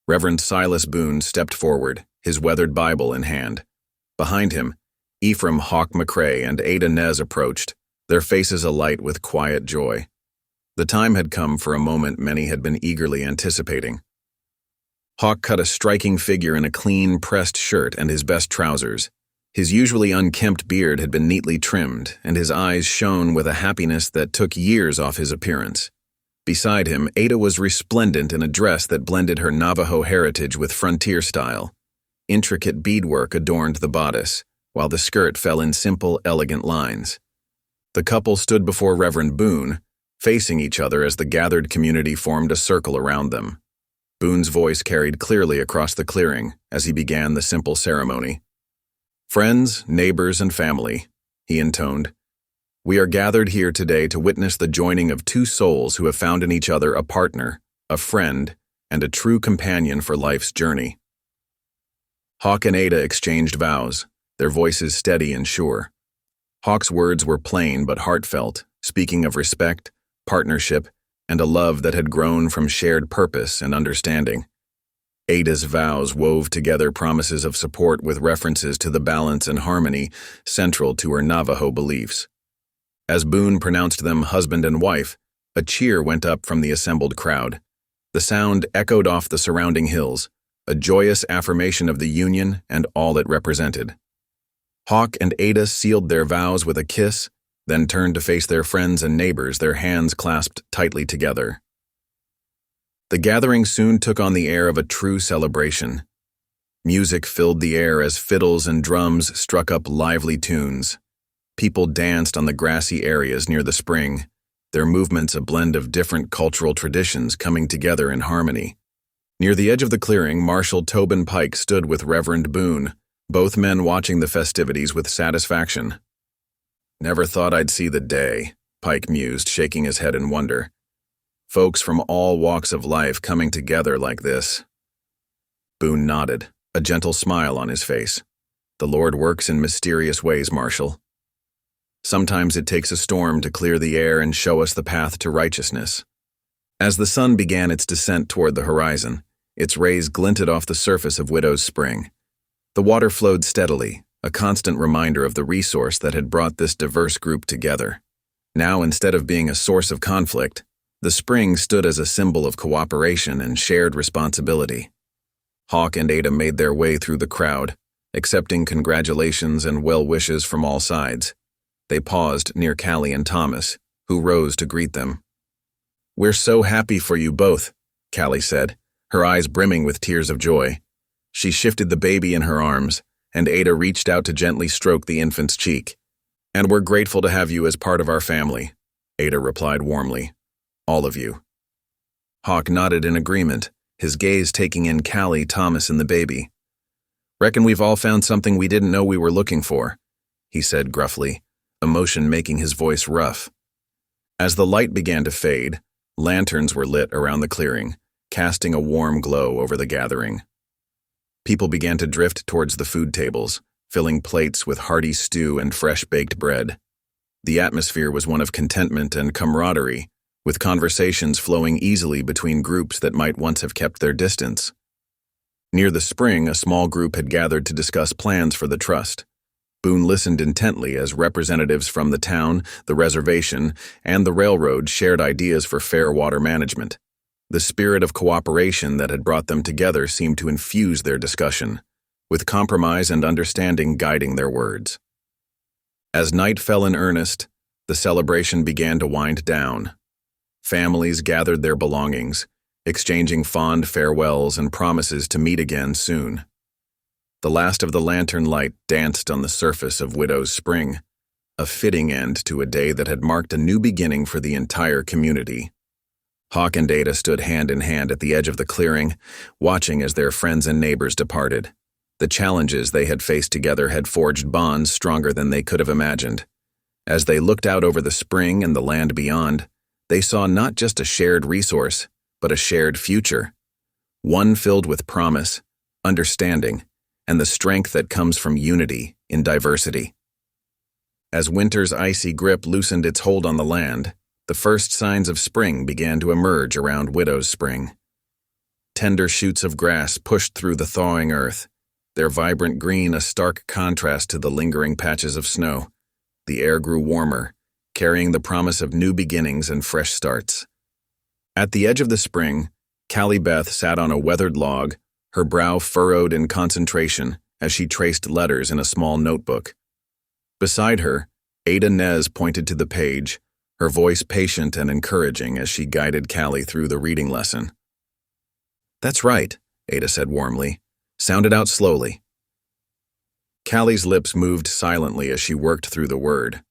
Reverend Silas Boone stepped forward, his weathered Bible in hand. Behind him, Ephraim Hawk McCrae and Ada Nez approached, their faces alight with quiet joy. The time had come for a moment many had been eagerly anticipating. Hawk cut a striking figure in a clean, pressed shirt and his best trousers. His usually unkempt beard had been neatly trimmed, and his eyes shone with a happiness that took years off his appearance. Beside him, Ada was resplendent in a dress that blended her Navajo heritage with frontier style. Intricate beadwork adorned the bodice, while the skirt fell in simple, elegant lines. The couple stood before Reverend Boone, facing each other as the gathered community formed a circle around them. Boone's voice carried clearly across the clearing as he began the simple ceremony. "Friends, neighbors, and family," he intoned, "we are gathered here today to witness the joining of two souls who have found in each other a partner, a friend, and a true companion for life's journey." Hawk and Ada exchanged vows, their voices steady and sure. Hawk's words were plain but heartfelt, speaking of respect, partnership, and a love that had grown from shared purpose and understanding. Ada's vows wove together promises of support with references to the balance and harmony central to her Navajo beliefs. As Boone pronounced them husband and wife, a cheer went up from the assembled crowd. The sound echoed off the surrounding hills, a joyous affirmation of the union and all it represented. Hawk and Ada sealed their vows with a kiss, then turned to face their friends and neighbors, their hands clasped tightly together. The gathering soon took on the air of a true celebration. Music filled the air as fiddles and drums struck up lively tunes. People danced on the grassy areas near the spring, their movements a blend of different cultural traditions coming together in harmony. Near the edge of the clearing, Marshal Tobin Pike stood with Reverend Boone, both men watching the festivities with satisfaction. "Never thought I'd see the day," Pike mused, shaking his head in wonder. "Folks from all walks of life coming together like this." Boone nodded, a gentle smile on his face. "The Lord works in mysterious ways, Marshal. Sometimes it takes a storm to clear the air and show us the path to righteousness." As the sun began its descent toward the horizon, its rays glinted off the surface of Widow's Spring. The water flowed steadily, a constant reminder of the resource that had brought this diverse group together. Now, instead of being a source of conflict, the spring stood as a symbol of cooperation and shared responsibility. Hawk and Ada made their way through the crowd, accepting congratulations and well wishes from all sides. They paused near Callie and Thomas, who rose to greet them. "We're so happy for you both," Callie said, her eyes brimming with tears of joy. She shifted the baby in her arms, and Ada reached out to gently stroke the infant's cheek. "And we're grateful to have you as part of our family," Ada replied warmly. "All of you." Hawk nodded in agreement, his gaze taking in Callie, Thomas, and the baby. "Reckon we've all found something we didn't know we were looking for," he said gruffly, emotion making his voice rough. As the light began to fade, lanterns were lit around the clearing, casting a warm glow over the gathering. People began to drift towards the food tables, filling plates with hearty stew and fresh-baked bread. The atmosphere was one of contentment and camaraderie, with conversations flowing easily between groups that might once have kept their distance. Near the spring, a small group had gathered to discuss plans for the trust. Boone listened intently as representatives from the town, the reservation, and the railroad shared ideas for fair water management. The spirit of cooperation that had brought them together seemed to infuse their discussion, with compromise and understanding guiding their words. As night fell in earnest, the celebration began to wind down. Families gathered their belongings, exchanging fond farewells and promises to meet again soon. The last of the lantern light danced on the surface of Widow's Spring, a fitting end to a day that had marked a new beginning for the entire community. Hawk and Ada stood hand in hand at the edge of the clearing, watching as their friends and neighbors departed. The challenges they had faced together had forged bonds stronger than they could have imagined. As they looked out over the spring and the land beyond, they saw not just a shared resource, but a shared future. One filled with promise, understanding, and the strength that comes from unity in diversity. As winter's icy grip loosened its hold on the land, the first signs of spring began to emerge around Widow's Spring. Tender shoots of grass pushed through the thawing earth, their vibrant green a stark contrast to the lingering patches of snow. The air grew warmer, carrying the promise of new beginnings and fresh starts. At the edge of the spring, Callie Beth sat on a weathered log, her brow furrowed in concentration as she traced letters in a small notebook. Beside her, Ada Nez pointed to the page, her voice patient and encouraging as she guided Callie through the reading lesson. "That's right," Ada said warmly. "Sound it out slowly." Callie's lips moved silently as she worked through the word.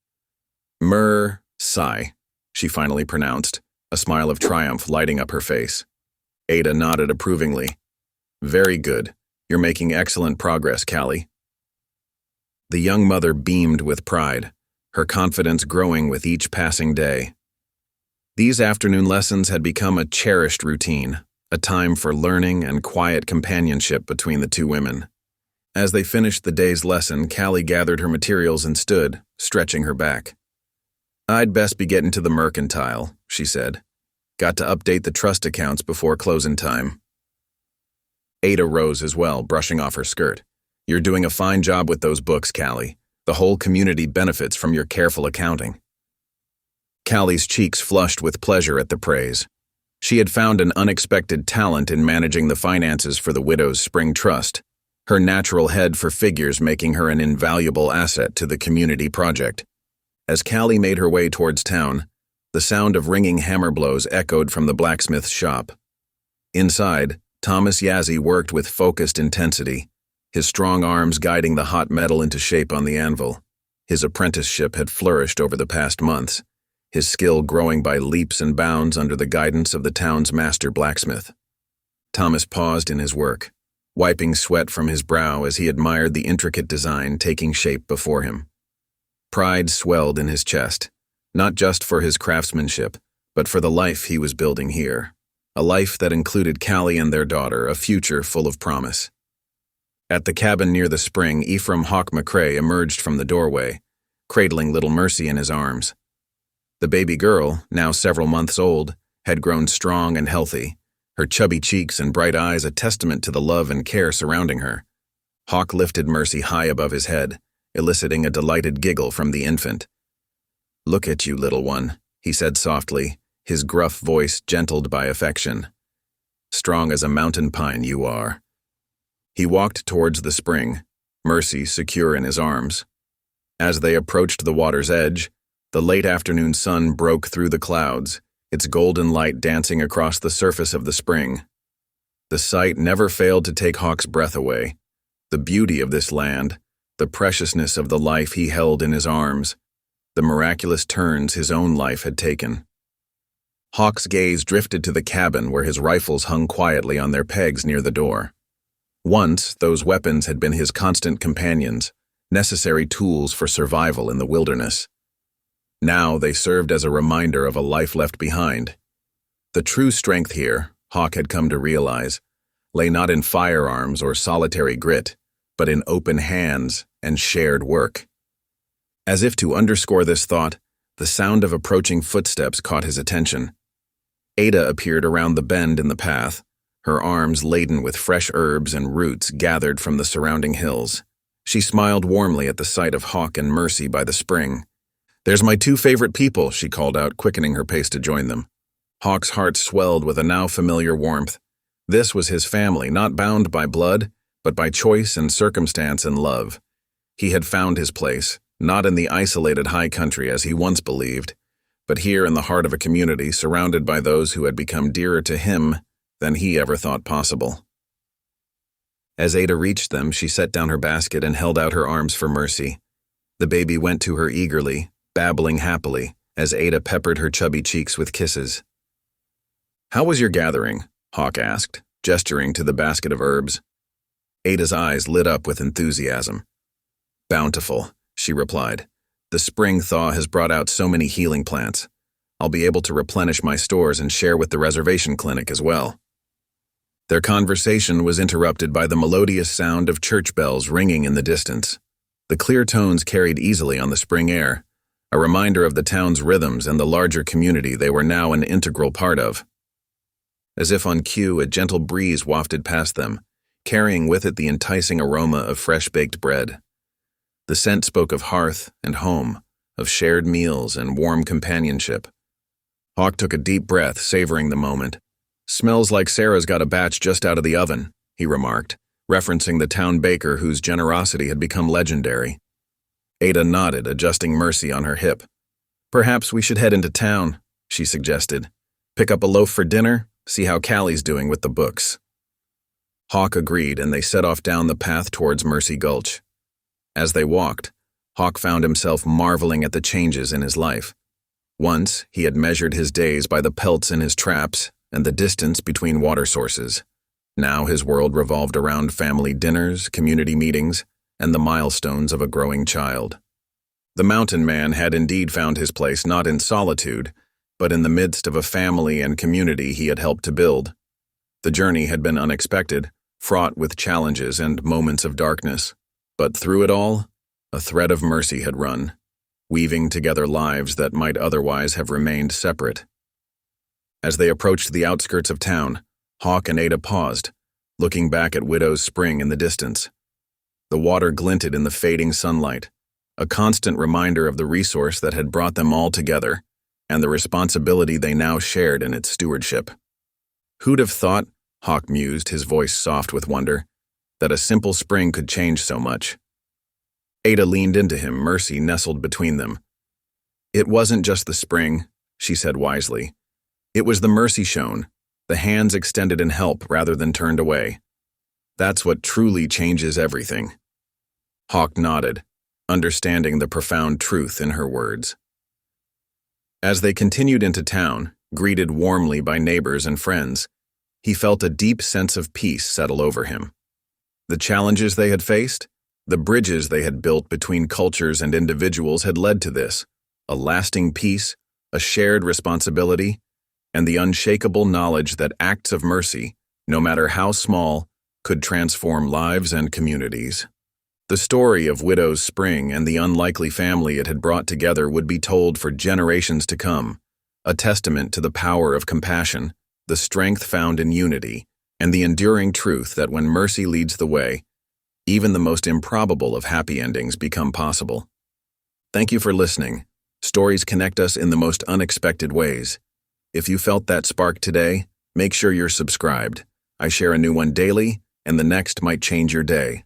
"Mer-si," she finally pronounced, a smile of triumph lighting up her face. Ada nodded approvingly. "Very good. You're making excellent progress, Callie." The young mother beamed with pride, her confidence growing with each passing day. These afternoon lessons had become a cherished routine, a time for learning and quiet companionship between the two women. As they finished the day's lesson, Callie gathered her materials and stood, stretching her back. "I'd best be getting to the mercantile," she said. "Got to update the trust accounts before closing time." Ada rose as well, brushing off her skirt. "You're doing a fine job with those books, Callie. The whole community benefits from your careful accounting." Callie's cheeks flushed with pleasure at the praise. She had found an unexpected talent in managing the finances for the widow's spring trust, her natural head for figures making her an invaluable asset to the community project. As Callie made her way towards town, the sound of ringing hammer blows echoed from the blacksmith's shop. Inside, Thomas Yazzie worked with focused intensity, his strong arms guiding the hot metal into shape on the anvil. His apprenticeship had flourished over the past months, his skill growing by leaps and bounds under the guidance of the town's master blacksmith. Thomas paused in his work, wiping sweat from his brow as he admired the intricate design taking shape before him. Pride swelled in his chest, not just for his craftsmanship, but for the life he was building here, a life that included Callie and their daughter, a future full of promise. At the cabin near the spring, Ephraim Hawk McCrae emerged from the doorway, cradling little Mercy in his arms. The baby girl, now several months old, had grown strong and healthy, her chubby cheeks and bright eyes a testament to the love and care surrounding her. Hawk lifted Mercy high above his head, eliciting a delighted giggle from the infant. "Look at you, little one," he said softly, his gruff voice gentled by affection. "Strong as a mountain pine you are." He walked towards the spring, Mercy secure in his arms. As they approached the water's edge, the late afternoon sun broke through the clouds, its golden light dancing across the surface of the spring. The sight never failed to take Hawk's breath away. The beauty of this land, the preciousness of the life he held in his arms, the miraculous turns his own life had taken. Hawk's gaze drifted to the cabin where his rifles hung quietly on their pegs near the door. Once, those weapons had been his constant companions, necessary tools for survival in the wilderness. Now they served as a reminder of a life left behind. The true strength here, Hawk had come to realize, lay not in firearms or solitary grit, but in open hands and shared work. As if to underscore this thought, the sound of approaching footsteps caught his attention. Ada appeared around the bend in the path, her arms laden with fresh herbs and roots gathered from the surrounding hills. She smiled warmly at the sight of Hawk and Mercy by the spring. "There's my two favorite people," she called out, quickening her pace to join them. Hawk's heart swelled with a now familiar warmth. This was his family, not bound by blood, but by choice and circumstance and love. He had found his place, not in the isolated high country as he once believed, but here in the heart of a community surrounded by those who had become dearer to him than he ever thought possible. As Ada reached them, she set down her basket and held out her arms for Mercy. The baby went to her eagerly, babbling happily, as Ada peppered her chubby cheeks with kisses. "How was your gathering?" Hawk asked, gesturing to the basket of herbs. Ada's eyes lit up with enthusiasm. "Bountiful," she replied. "The spring thaw has brought out so many healing plants. I'll be able to replenish my stores and share with the reservation clinic as well." Their conversation was interrupted by the melodious sound of church bells ringing in the distance. The clear tones carried easily on the spring air, a reminder of the town's rhythms and the larger community they were now an integral part of. As if on cue, a gentle breeze wafted past them, carrying with it the enticing aroma of fresh-baked bread. The scent spoke of hearth and home, of shared meals and warm companionship. Hawk took a deep breath, savoring the moment. "Smells like Sarah's got a batch just out of the oven," he remarked, referencing the town baker whose generosity had become legendary. Ada nodded, adjusting Mercy on her hip. Perhaps we should head into town, she suggested. Pick up a loaf for dinner, see how Callie's doing with the books. Hawk agreed, and they set off down the path towards Mercy Gulch. As they walked, Hawk found himself marveling at the changes in his life. Once, he had measured his days by the pelts in his traps and the distance between water sources. Now his world revolved around family dinners, community meetings, and the milestones of a growing child. The mountain man had indeed found his place not in solitude, but in the midst of a family and community he had helped to build. The journey had been unexpected, fraught with challenges and moments of darkness. But through it all, a thread of mercy had run, weaving together lives that might otherwise have remained separate. As they approached the outskirts of town, Hawk and Ada paused, looking back at Widow's Spring in the distance. The water glinted in the fading sunlight, a constant reminder of the resource that had brought them all together, and the responsibility they now shared in its stewardship. Who'd have thought, Hawk mused, his voice soft with wonder, that a simple spring could change so much? Ada leaned into him, Mercy nestled between them. It wasn't just the spring, she said wisely. It was the mercy shown, the hands extended in help rather than turned away. That's what truly changes everything. Hawk nodded, understanding the profound truth in her words. As they continued into town, greeted warmly by neighbors and friends, he felt a deep sense of peace settle over him. The challenges they had faced, the bridges they had built between cultures and individuals had led to this, a lasting peace, a shared responsibility, and the unshakable knowledge that acts of mercy, no matter how small, could transform lives and communities. The story of Widow's Spring and the unlikely family it had brought together would be told for generations to come, a testament to the power of compassion, the strength found in unity, and the enduring truth that when mercy leads the way, even the most improbable of happy endings become possible. Thank you for listening. Stories connect us in the most unexpected ways. If you felt that spark today, make sure you're subscribed. I share a new one daily, and the next might change your day.